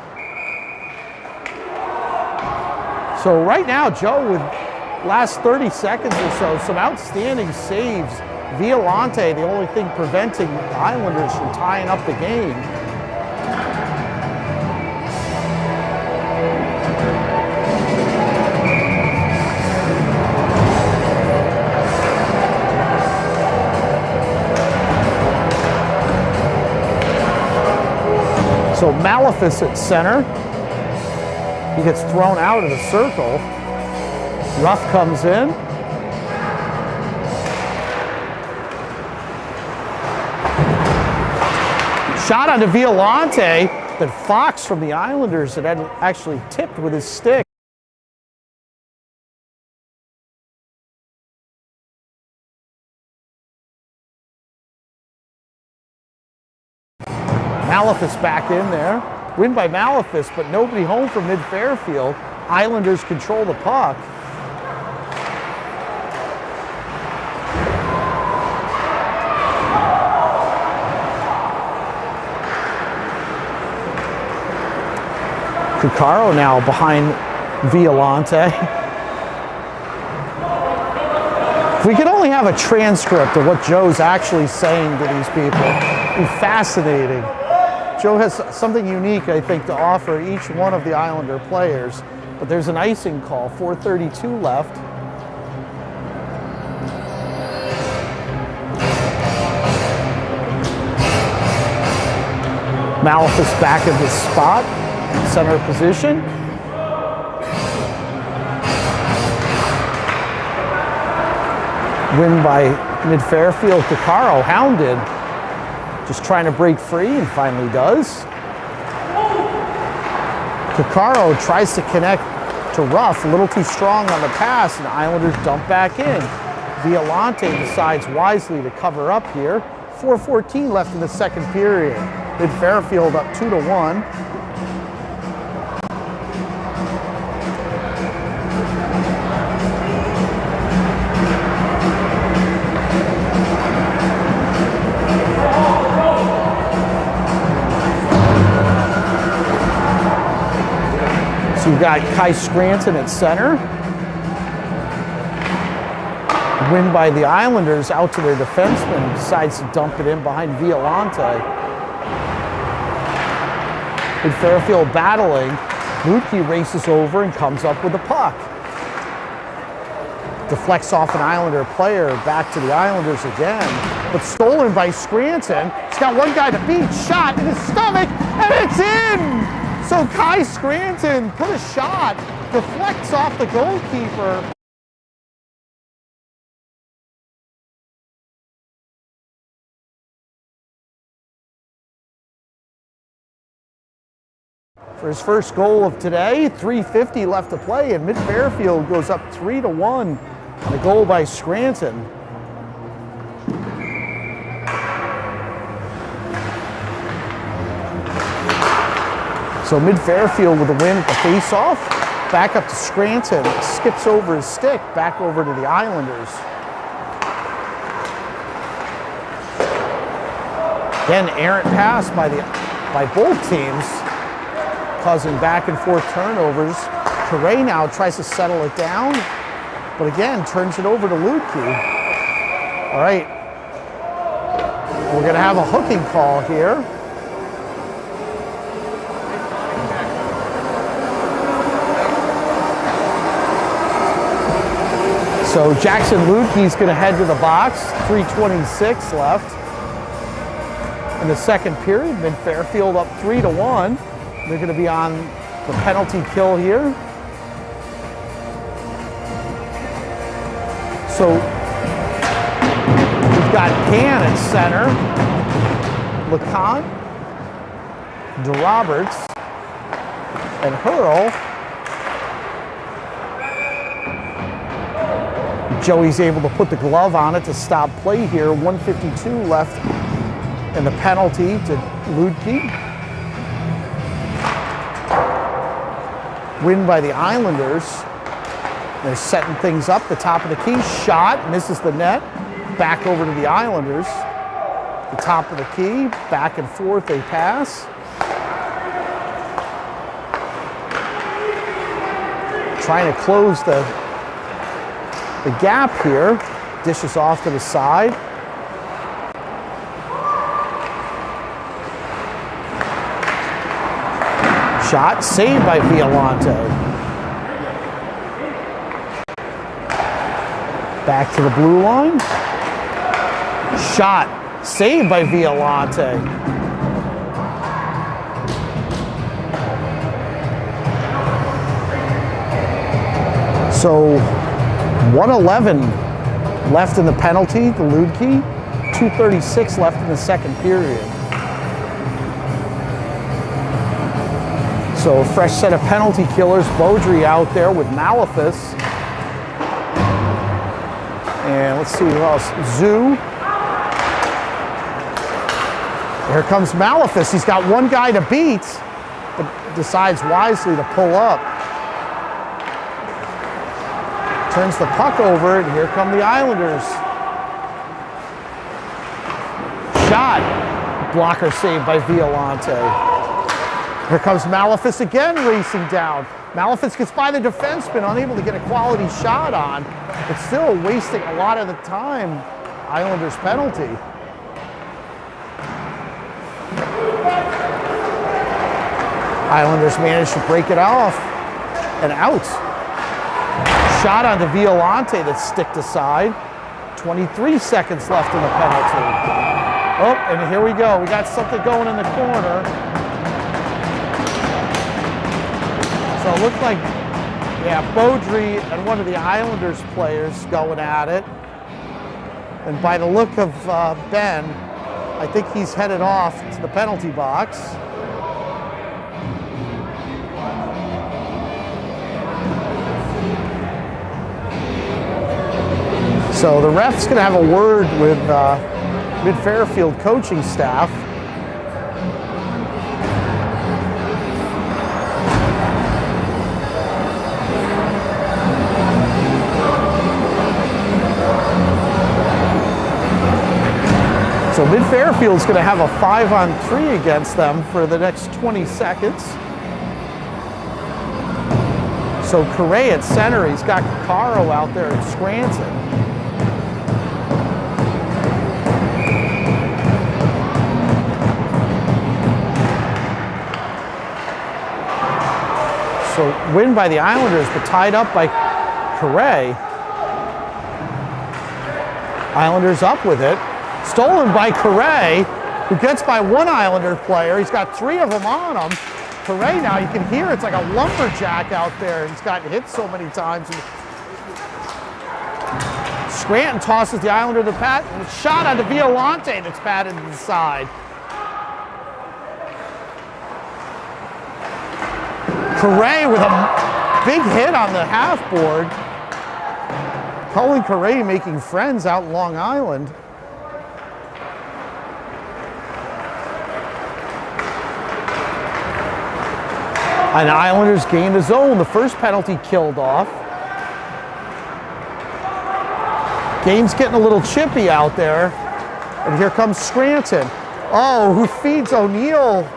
So right now, Joe, with last 30 seconds or so, some outstanding saves. Violante, the only thing preventing the Islanders from tying up the game. So Malefus at center. He gets thrown out of the circle. Ruff comes in. Shot onto Violante, that Fox from the Islanders that had actually tipped with his stick. Malefus back in there. Win by Malefus, but nobody home from mid-Fairfield. Islanders control the puck. Cuccaro now behind Violante. If we could only have a transcript of what Joe's actually saying to these people, it'd be fascinating. Joe has something unique, I think, to offer each one of the Islander players. But there's an icing call, 4:32 left. Malefus back in his spot, center position. Win by mid-Fairfield. Cuccaro hounded. Just trying to break free and finally does. Cuccaro tries to connect to Ruff, a little too strong on the pass, and the Islanders dump back in. Violante decides wisely to cover up here. 4:14 left in the second period. Mid-Fairfield up 2-1. So you've got Kai Scranton at center. Win by the Islanders out to their defenseman, decides to dump it in behind Violante. With Fairfield battling, Lutke races over and comes up with the puck. Deflects off an Islander player, back to the Islanders again, but stolen by Scranton. He's got one guy to beat, shot in his stomach, and it's in! So Kai Scranton put a shot, deflects off the goalkeeper. For his first goal of today, 3:50 left to play, and mid-Fairfield goes up 3-1 on a goal by Scranton. So mid-Fairfield with a win at the face-off. Back up to Scranton, skips over his stick, back over to the Islanders. Again, errant pass by both teams, causing back and forth turnovers. Correa now tries to settle it down, but again, turns it over to Lutke. All right, we're gonna have a hooking call here. So Jackson Lutke's gonna head to the box, 3:26 left in the second period. Mid-Fairfield up 3-1. They're gonna be on the penalty kill here. So we've got Can at center, LeConte, DeRoberts, and Hurl. Joey's able to put the glove on it to stop play here. 1:52 left in the penalty to Lutke. Win by the Islanders. They're setting things up. The top of the key, shot, misses the net. Back over to the Islanders. the top of the key, back and forth they pass. Trying to close the gap here. Dishes off to the side. Shot saved by Violante. Back to the blue line. Shot saved by Violante. So 1:11 left in the penalty, the Ludke. 2:36 left in the second period. So a fresh set of penalty killers. Beaudry out there with Malefice. And let's see who else. Zoo. Here comes Malefice. He's got one guy to beat, but decides wisely to pull up. Turns the puck over, and here come the Islanders. Shot. Blocker saved by Violante. Here comes Malefice again, racing down. Malefice gets by the defenseman, unable to get a quality shot on, but still wasting a lot of the time. Islanders penalty. Islanders manage to break it off and out. Shot onto Violante that's sticked aside. 23 seconds left in the penalty. Oh, and here we go. We got something going in the corner. So it looked like, yeah, Beaudry and one of the Islanders players going at it. And by the look of Ben, I think he's headed off to the penalty box. So the ref's going to have a word with Mid-Fairfield coaching staff. So Mid-Fairfield's going to have a 5-on-3 against them for the next 20 seconds. So Correa at center, he's got Caro out there at Scranton. So win by the Islanders, but tied up by Correa. Islanders up with it. Stolen by Correa, who gets by one Islander player. He's got three of them on him. Correa now, you can hear it's like a lumberjack out there. He's gotten hit so many times. Scranton tosses the Islander to the pad, and a shot onto Violante that's patted to the side. Correa with a big hit on the half board. Colin Correa making friends out in Long Island. And the Islanders gain the zone. The first penalty killed off. Game's getting a little chippy out there. And here comes Scranton. Oh, who feeds O'Neill?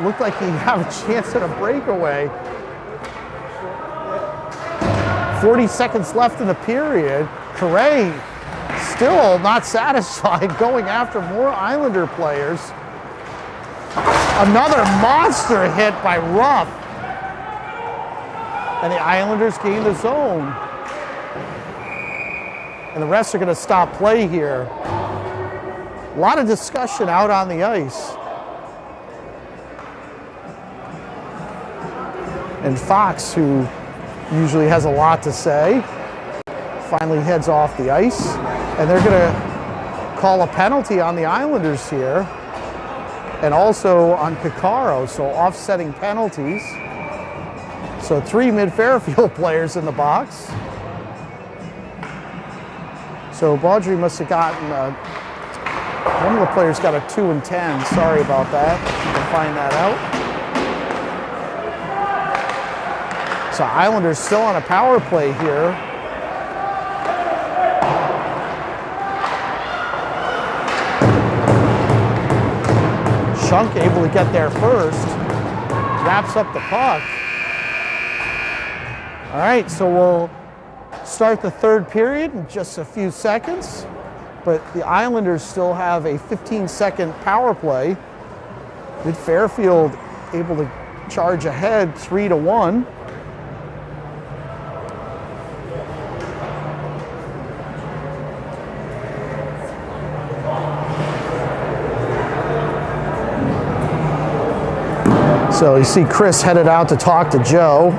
Looked like he'd have a chance at a breakaway. 40 seconds left in the period. Correa still not satisfied, going after more Islander players. Another monster hit by Ruff. And the Islanders gain the zone. And the refs are going to stop play here. A lot of discussion out on the ice. And Fox, who usually has a lot to say, finally heads off the ice. And they're going to call a penalty on the Islanders here. And also on Cacaro, so offsetting penalties. So 3 Mid-Fairfield players in the box. So Beaudry must have gotten, one of the players got a 2 and 10. Sorry about that. You can find that out. So Islanders still on a power play here. Shunk able to get there first. Wraps up the puck. All right, so we'll start the third period in just a few seconds, but the Islanders still have a 15-second power play. Mid Fairfield able to charge ahead 3-1. So you see Chris headed out to talk to Joe.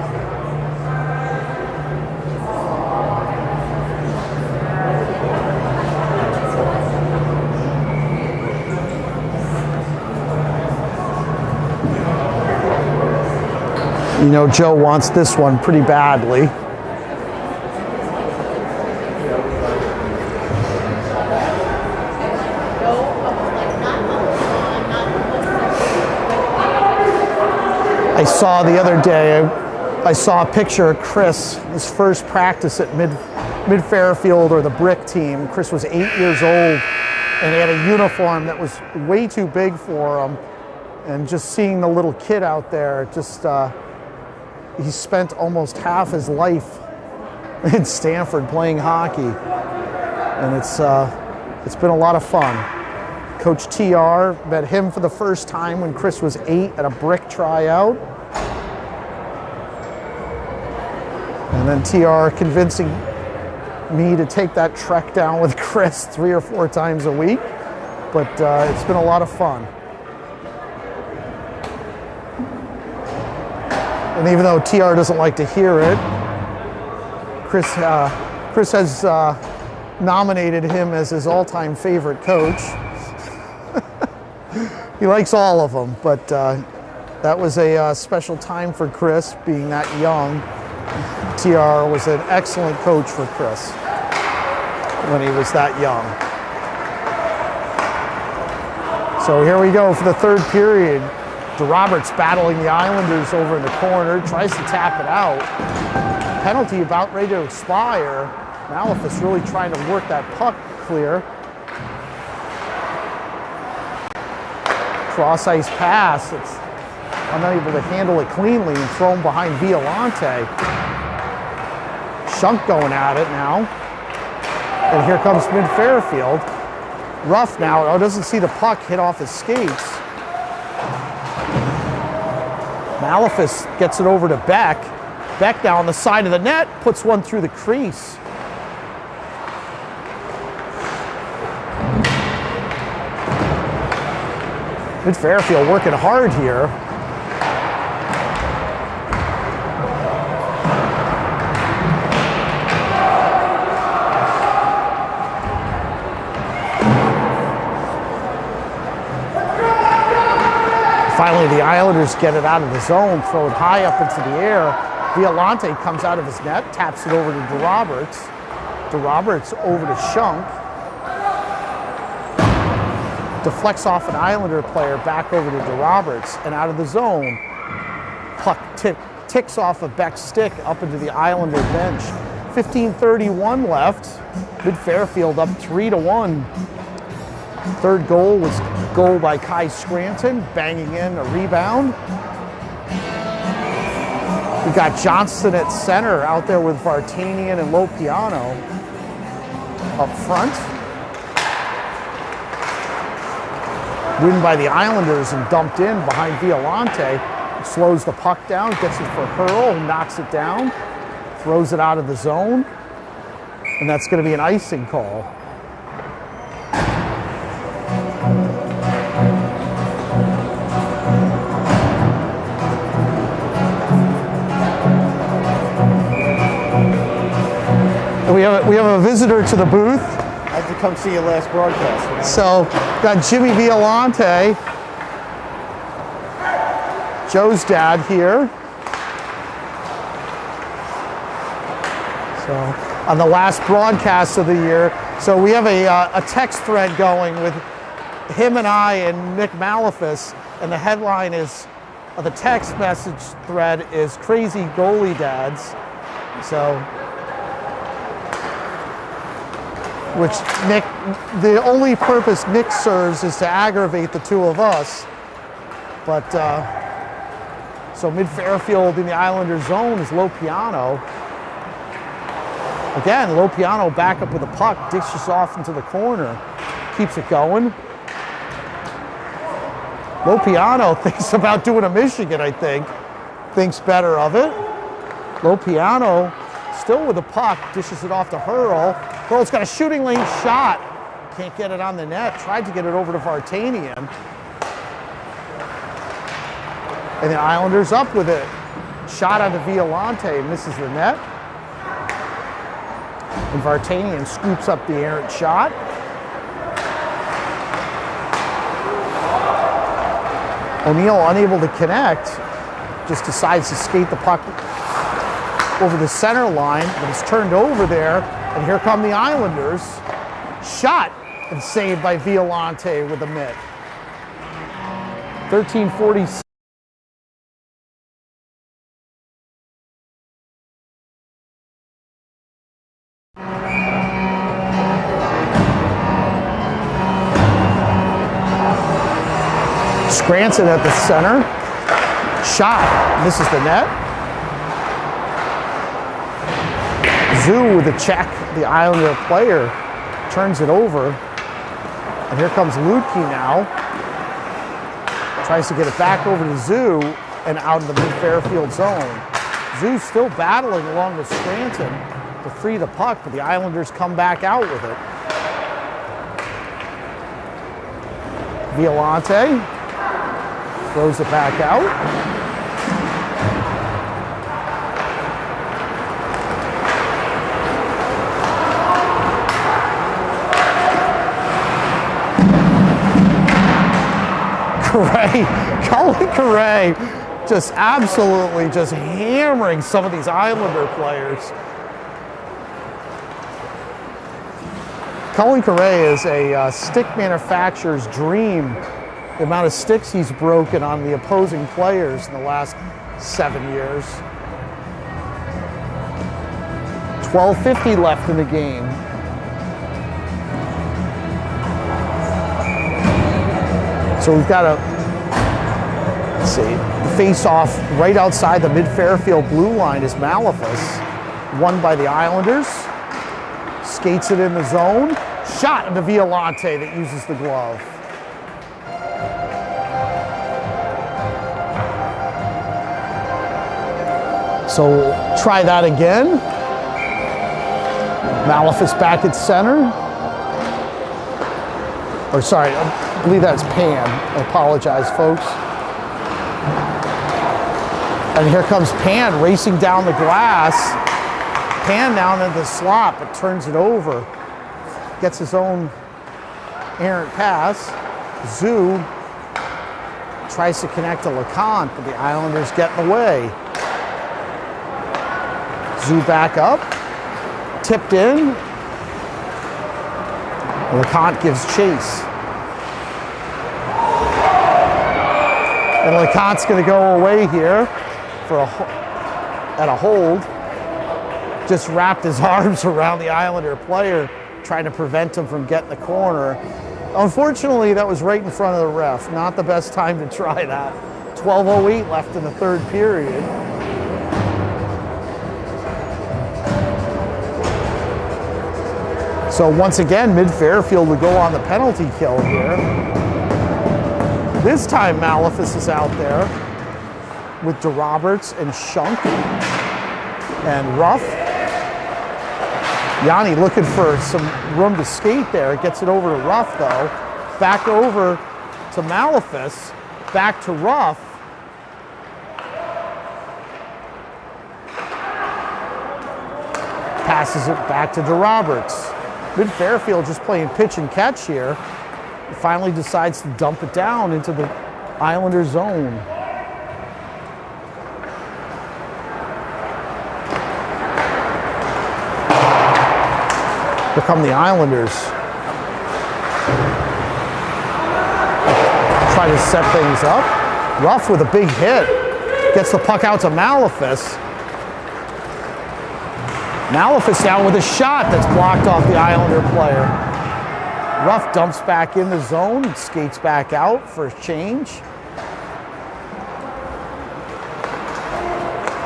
You know, Joe wants this one pretty badly. I saw the other day, I saw a picture of Chris, his first practice at Mid Fairfield or the Brick team. Chris was 8 years old and he had a uniform that was way too big for him. And just seeing the little kid out there, just he spent almost half his life in Stanford playing hockey. And it's been a lot of fun. Coach TR met him for the first time when Chris was 8 at a Brick tryout. And then TR convincing me to take that trek down with Chris 3 or 4 times a week. But it's been a lot of fun. And even though TR doesn't like to hear it, Chris has nominated him as his all-time favorite coach. He likes all of them, but that was a special time for Chris, being that young. TR was an excellent coach for Chris when he was that young. So here we go for the third period. DeRoberts battling the Islanders over in the corner, tries to tap it out. Penalty about ready to expire. Malefus really trying to work that puck clear. Cross ice pass, it's unable to handle it cleanly and thrown behind Violante. Shunk going at it now. And here comes Mid Fairfield. Rough now, oh, doesn't see the puck hit off his skates. Malefus gets it over to Beck. Beck now on the side of the net, puts one through the crease. Mid Fairfield working hard here. Finally, the Islanders get it out of the zone, throw it high up into the air. Violante comes out of his net, taps it over to DeRoberts. DeRoberts over to Shunk. Deflects off an Islander player back over to DeRoberts and out of the zone. Puck ticks off of Beck's stick up into the Islander bench. 15:31 left. Mid Fairfield up 3-1. Third goal was goal by Kai Scranton, banging in a rebound. We got Johnston at center out there with Vartanian and Lopiano up front. Win by the Islanders and dumped in behind Violante. Slows the puck down, gets it for Hurl, knocks it down, throws it out of the zone, and that's going to be an icing call. We have a visitor to the booth. I had to come see your last broadcast. You know? So, got Jimmy Violante, Joe's dad here. So, on the last broadcast of the year. So we have a text thread going with him and I and Nick Malefus, and the headline is, the text message thread is Crazy Goalie Dads. So, which Nick, the only purpose Nick serves is to aggravate the two of us. But so mid-Fairfield in the Islander zone is Lopiano. Again, Lopiano back up with the puck, dishes off into the corner, keeps it going. Lopiano thinks about doing a Michigan, I think. Thinks better of it. Lopiano still with the puck, dishes it off to Hurl. Hurl's got a shooting lane shot. Can't get it on the net. Tried to get it over to Vartanian. And the Islanders up with it. Shot onto Violante, misses the net. And Vartanian scoops up the errant shot. O'Neill unable to connect, just decides to skate the puck over the center line, but it's turned over there, and here come the Islanders. Shot and saved by Violante with a mitt. 13:46. Scranton at the center. Shot, misses the net. Zoo with a check, the Islander player, turns it over. And here comes Lutke now. Tries to get it back over to Zoo and out of the mid-Fairfield zone. Zoo still battling along with Scranton to free the puck, but the Islanders come back out with it. Violante throws it back out. Colin Correa just absolutely just hammering some of these Islander players. Colin Correa is a stick manufacturer's dream. The amount of sticks he's broken on the opposing players in the last 7 years. 12:50 left in the game. So we've got a, let's see, the face-off right outside the mid-Fairfield blue line is Malefus, won by the Islanders. Skates it in the zone. Shot into Violante that uses the glove. So try that again. Malefus back at center. Or sorry, I believe that's Pan. I apologize, folks. And here comes Pan racing down the glass. Pan down into the slot, but turns it over. Gets his own errant pass. Zoo tries to connect to LeConte, but the Islanders get in the way. Zoo back up. Tipped in. LeConte gives chase. And LeConte's going to go away here for at a hold. Just wrapped his arms around the Islander player, trying to prevent him from getting the corner. Unfortunately, that was right in front of the ref. Not the best time to try that. 12:08 left in the third period. So once again, mid-Fairfield would go on the penalty kill here. This time Malefus is out there with DeRoberts and Shunk and Ruff. Yanni looking for some room to skate there. Gets it over to Ruff though. Back over to Malefus. Back to Ruff. Passes it back to DeRoberts. Mid-Fairfield just playing pitch and catch here. He finally decides to dump it down into the Islander zone. Here come the Islanders. Try to set things up. Ruff with a big hit. Gets the puck out to Malefus. Malefus down with a shot that's blocked off the Islander player. Ruff dumps back in the zone, skates back out for a change.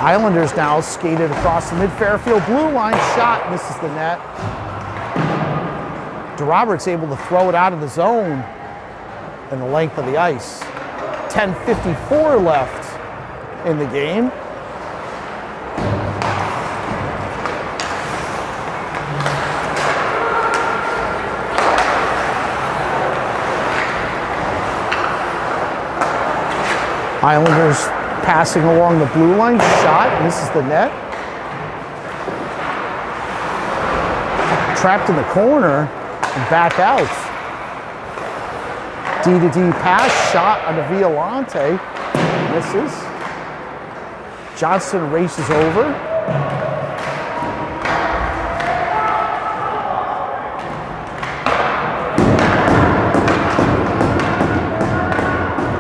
Islanders now skated across the mid-Fairfield blue line. Shot misses the net. DeRoberts able to throw it out of the zone in the length of the ice. 10:54 left in the game. Islanders passing along the blue line. Shot misses the net. Trapped in the corner and back out. D-to-D pass, shot on the Violante, misses. Johnston races over.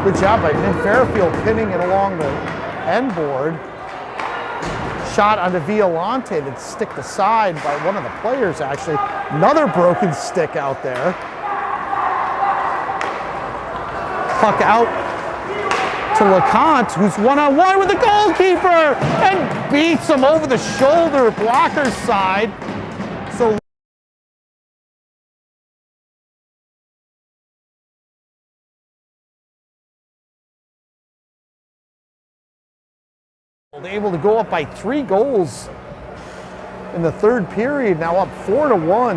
Good job by Fairfield pinning it along the end board. Shot on the Violante that sticked aside by one of the players, actually. Another broken stick out there. Puck out to LeConte, who's one-on-one with the goalkeeper and beats him over the shoulder, blocker's side. So able to go up by 3 goals in the third period, now up 4-1.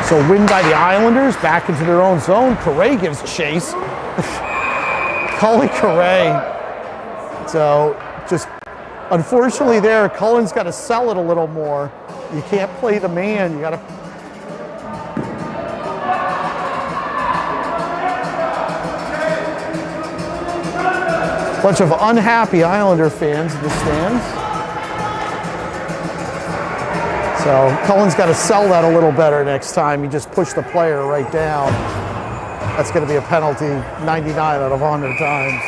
So win by the Islanders, back into their own zone. Correa gives chase. Cully Correa. So just unfortunately there, Cullen's got to sell it a little more. You can't play the man, you got to. Bunch of unhappy Islander fans in the stands. So Cullen's got to sell that a little better next time. You just push the player right down. That's going to be a penalty 99 out of 100 times.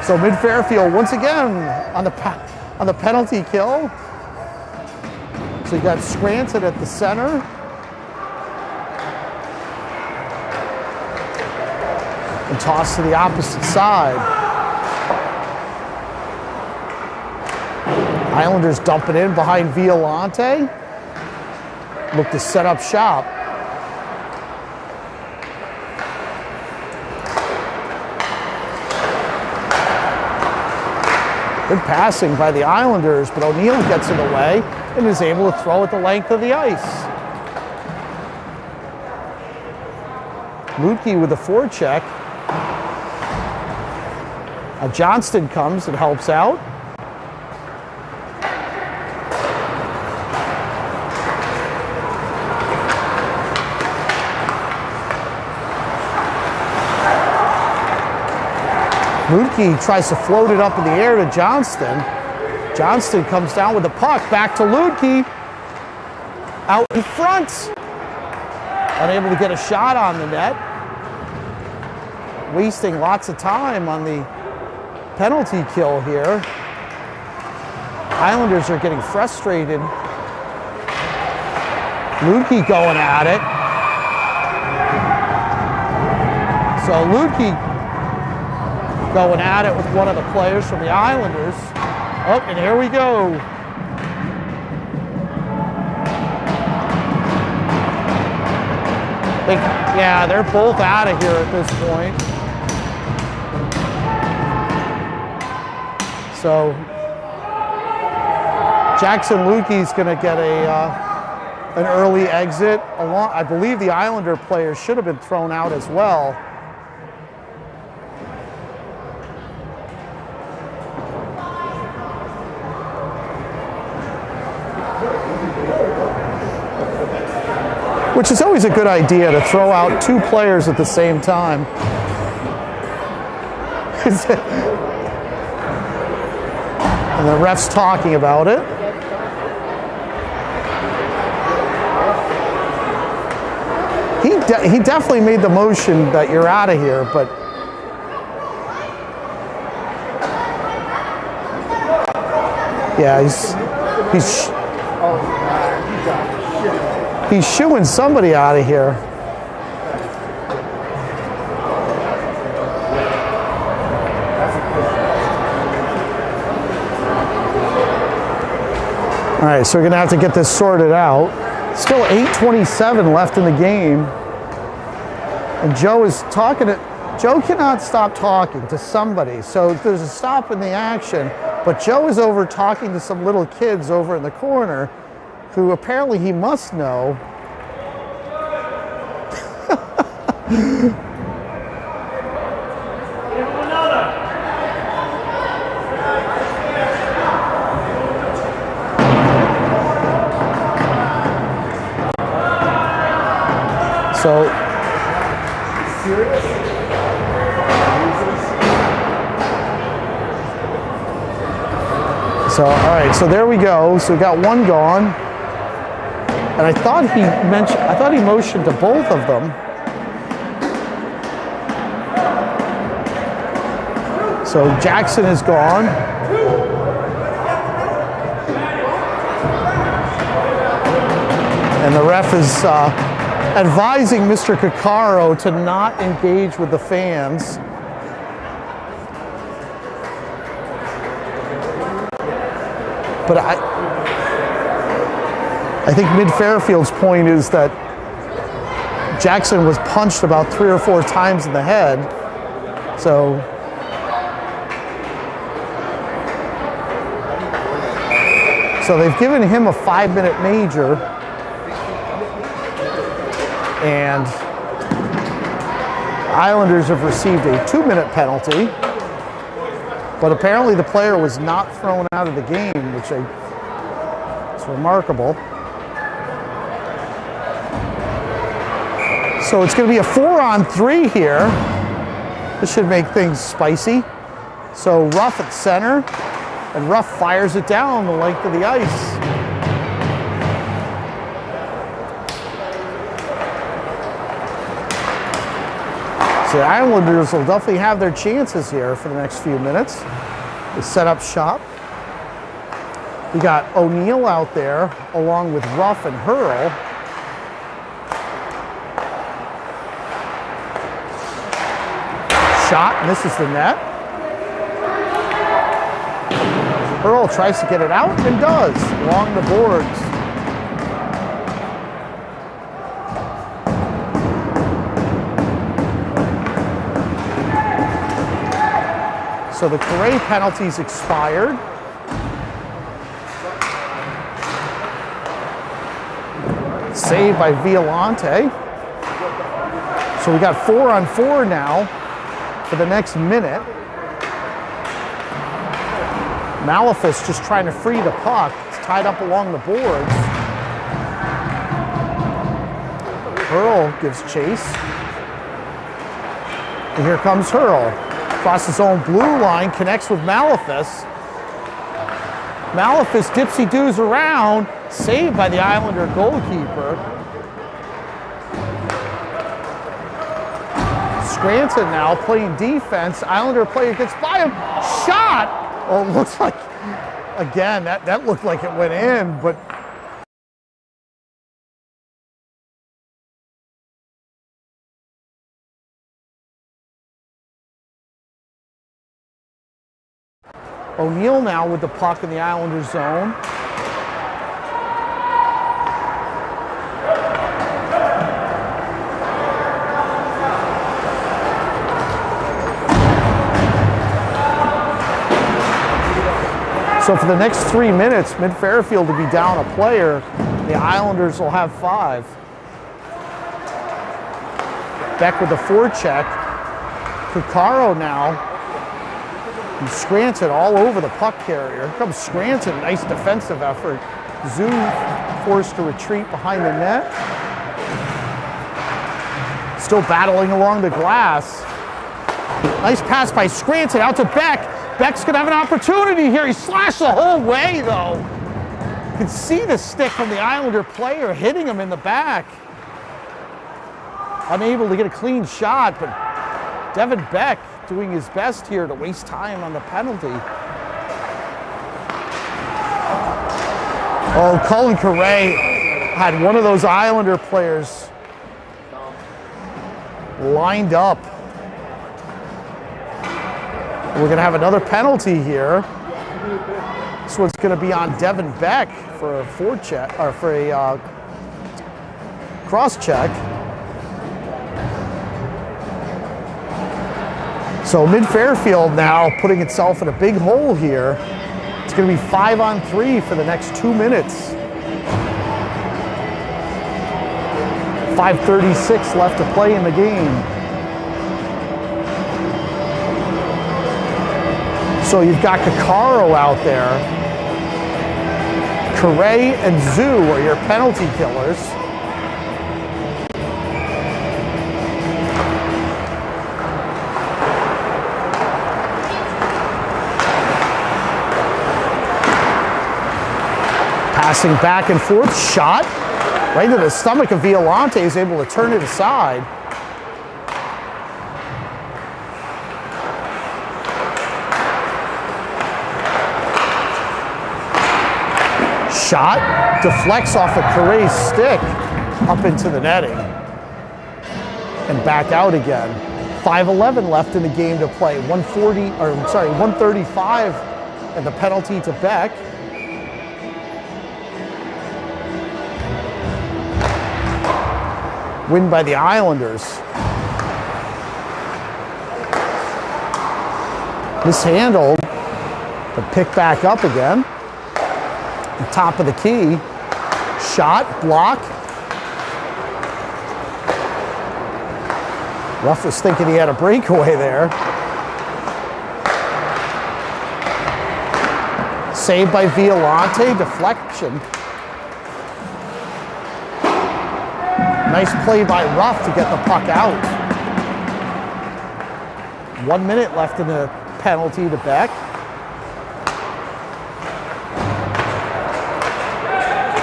So mid-Fairfield once again on the penalty kill. So you got Scranton at the center. And toss to the opposite side. Islanders dump it in behind Violante. Look to set up shop. Good passing by the Islanders, but O'Neill gets in the way and is able to throw it the length of the ice. Lutke with the forecheck. Johnston comes and helps out. Lutke tries to float it up in the air to Johnston. Johnston comes down with the puck, back to Lutke. Out in front. Unable to get a shot on the net. Wasting lots of time on the penalty kill here. Islanders are getting frustrated. Lutke going at it. So Lutke going at it with one of the players from the Islanders. Oh, and here we go. Yeah, they're both out of here at this point. So Jackson Lukey's going to get an early exit. I believe the Islander players should have been thrown out as well. Which is always a good idea to throw out 2 players at the same time. And the ref's talking about it. He definitely made the motion that you're out of here, but yeah, he's He's shooing somebody out of here. All right, so we're gonna have to get this sorted out. Still 8:27 left in the game. And Joe is talking to, Joe cannot stop talking to somebody. So there's a stop in the action, but Joe is over talking to some little kids over in the corner who apparently he must know. So, all right, so there we go. So we got one gone. And I thought he motioned to both of them. So Jackson is gone. And the ref is advising Mr. Caccaro to not engage with the fans. But I think Mid-Fairfield's point is that Jackson was punched about 3 or 4 times in the head. So they've given him a 5-minute major. And Islanders have received a 2-minute penalty. But apparently the player was not thrown out of the game, which is remarkable. So it's going to be a 4-on-3 here. This should make things spicy. So Ruff at center, and Ruff fires it down the length of the ice. So the Islanders will definitely have their chances here for the next few minutes. They set up shop. We got O'Neill out there along with Ruff and Hurl. Shot, misses the net. Hurl tries to get it out and does along the boards. So the Correa penalty's expired. Saved by Violante. So we got 4-on-4 now for the next minute. Malefus just trying to free the puck. It's tied up along the boards. Hurl gives chase. And here comes Hurl. Across his own blue line, connects with Malefus. Malefus dipsy-doos around, saved by the Islander goalkeeper. Scranton now playing defense. Islander player gets by him. Shot! Oh, it looks like, again, that looked like it went in, but O'Neill now with the puck in the Islanders zone. So for the next 3 minutes, Mid-Fairfield will be down a player. The Islanders will have 5. Beck with the forecheck. Caccaro now. And Scranton all over the puck carrier. Here comes Scranton, nice defensive effort. Zoo forced to retreat behind the net. Still battling along the glass. Nice pass by Scranton out to Beck. Beck's gonna have an opportunity here. He slashed the whole way though. You can see the stick from the Islander player hitting him in the back. Unable to get a clean shot, but Devin Beck doing his best here to waste time on the penalty. Oh, Cullen Correa had one of those Islander players lined up. We're going to have another penalty here. This one's going to be on Devin Beck for a forecheck or for a cross check. So Mid Fairfield now putting itself in a big hole here. It's going to be 5-on-3 for the next 2 minutes. 5:36 left to play in the game. So you've got Caccaro out there. Correa and Zoo are your penalty killers. Passing back and forth, shot right into the stomach of Violante, is able to turn it aside. Shot deflects off of Correa's stick up into the netting and back out again. 5:11 left in the game to play. 135 and the penalty to Beck. Win by the Islanders. Mishandled, but picked back up again. The top of the key. Shot, block. Ruff was thinking he had a breakaway there. Saved by Violante, deflection. Nice play by Ruff to get the puck out. 1 minute left in the penalty to Beck.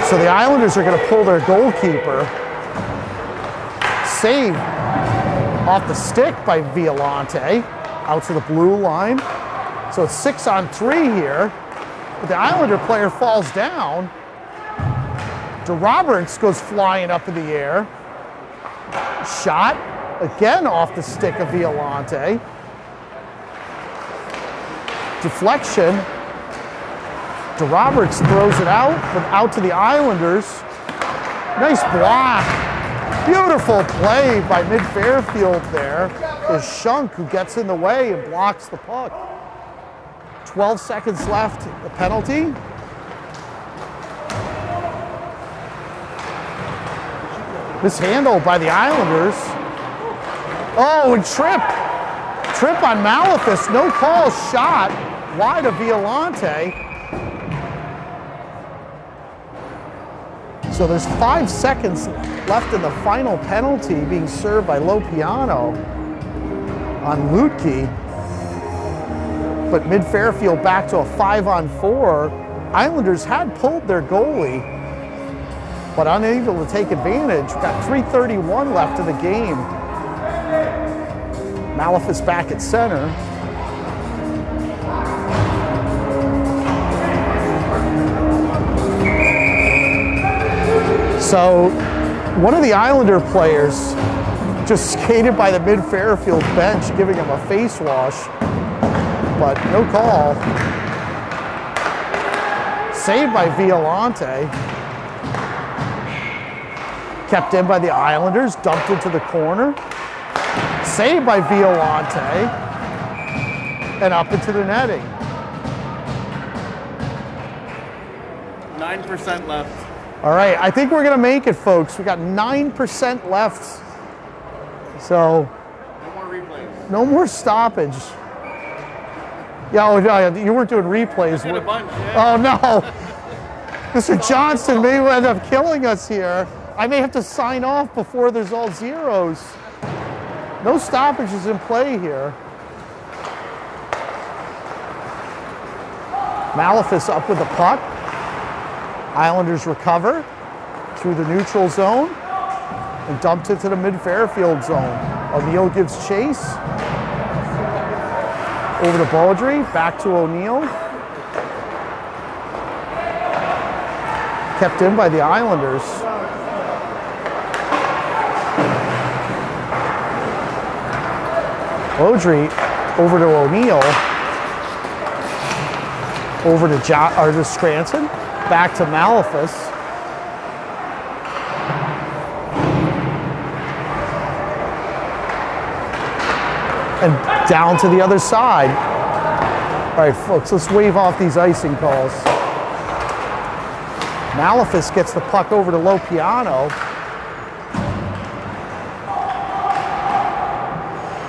So the Islanders are going to pull their goalkeeper. Save off the stick by Violante, out to the blue line. So it's 6-on-3 here, but the Islander player falls down. DeRoberts goes flying up in the air. Shot, again off the stick of Violante. Deflection. DeRoberts throws it out, but out to the Islanders. Nice block. Beautiful play by Mid Fairfield there. Is Shunk who gets in the way and blocks the puck. 12 seconds left, the penalty. Mishandled by the Islanders. Oh, and trip. Trip on Malefus, no call, shot wide of Violante. So there's 5 seconds left in the final penalty being served by Lopiano on Lutke. But Mid Fairfield back to a 5-on-4. Islanders had pulled their goalie, but unable to take advantage. We've got 3:31 left in the game. Malefus back at center. So one of the Islander players just skated by the Mid Fairfield bench, giving him a face wash, but no call. Saved by Violante. Kept in by the Islanders, dumped into the corner. Saved by Violante. And up into the netting. 9% left. All right, I think we're gonna make it, folks. We got 9% left. So, No more replays. no more stoppage. Yeah, oh, you weren't doing replays. Hit a bunch, yeah. Oh no. Mr. Johnston may end up killing us here. I may have to sign off before there's all zeros. No stoppages in play here. Malefus up with the puck. Islanders recover through the neutral zone and dumped it to the Mid Fairfield zone. O'Neill gives chase. Over to Baldry, back to O'Neill. Kept in by the Islanders. Audrey over to O'Neill. Over to Scranton. Back to Malefus. And down to the other side. All right, folks, let's wave off these icing calls. Malefus gets the puck over to Lopiano.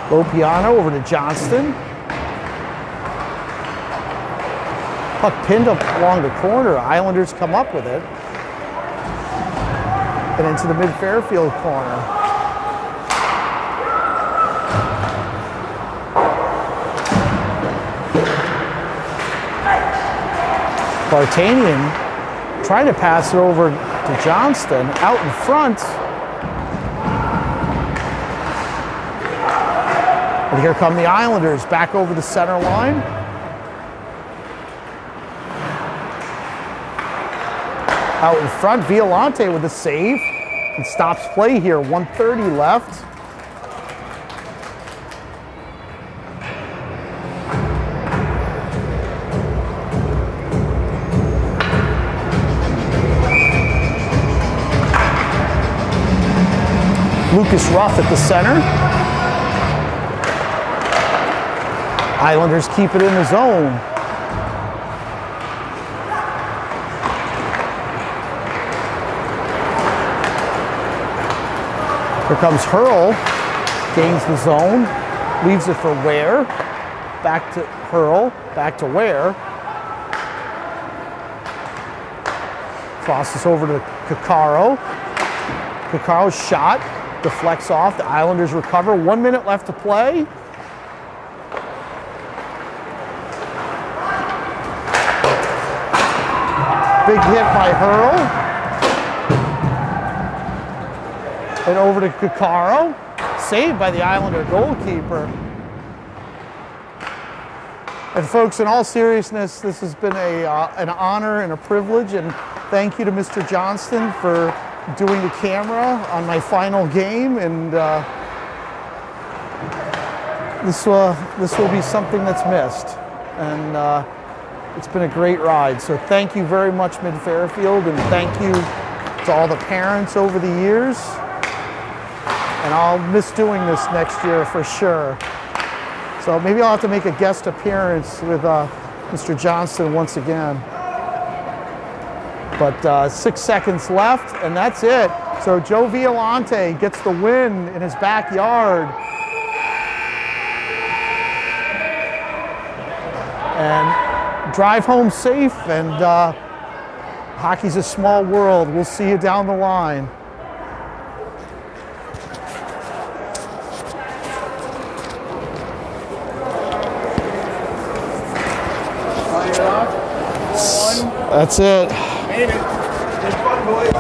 Lopiano over to Johnston. Puck pinned up along the corner. Islanders come up with it. And into the mid-Fairfield corner. Vartanian trying to pass it over to Johnston out in front. And here come the Islanders back over the center line. Out in front, Violante with a save. And stops play here, 1:30 left. Lucas Ruff at the center. Islanders keep it in the zone. Here comes Hurl, gains the zone, leaves it for Ware, back to Hurl, back to Ware. Crosses over to Caccaro. Caccaro's shot deflects off, the Islanders recover, 1 minute left to play. Big hit by Hurl. And over to Caccaro, saved by the Islander goalkeeper. And folks, in all seriousness, this has been an honor and a privilege, and thank you to Mr. Johnston for doing the camera on my final game, and this will be something that's missed, and it's been a great ride. So thank you very much, Mid-Fairfield, and thank you to all the parents over the years. And I'll miss doing this next year for sure. So maybe I'll have to make a guest appearance with Mr. Johnston once again. But 6 seconds left, and that's it. So Joe Violante gets the win in his backyard. And drive home safe, and hockey's a small world. We'll see you down the line. That's it. Made it. Good fun, boys.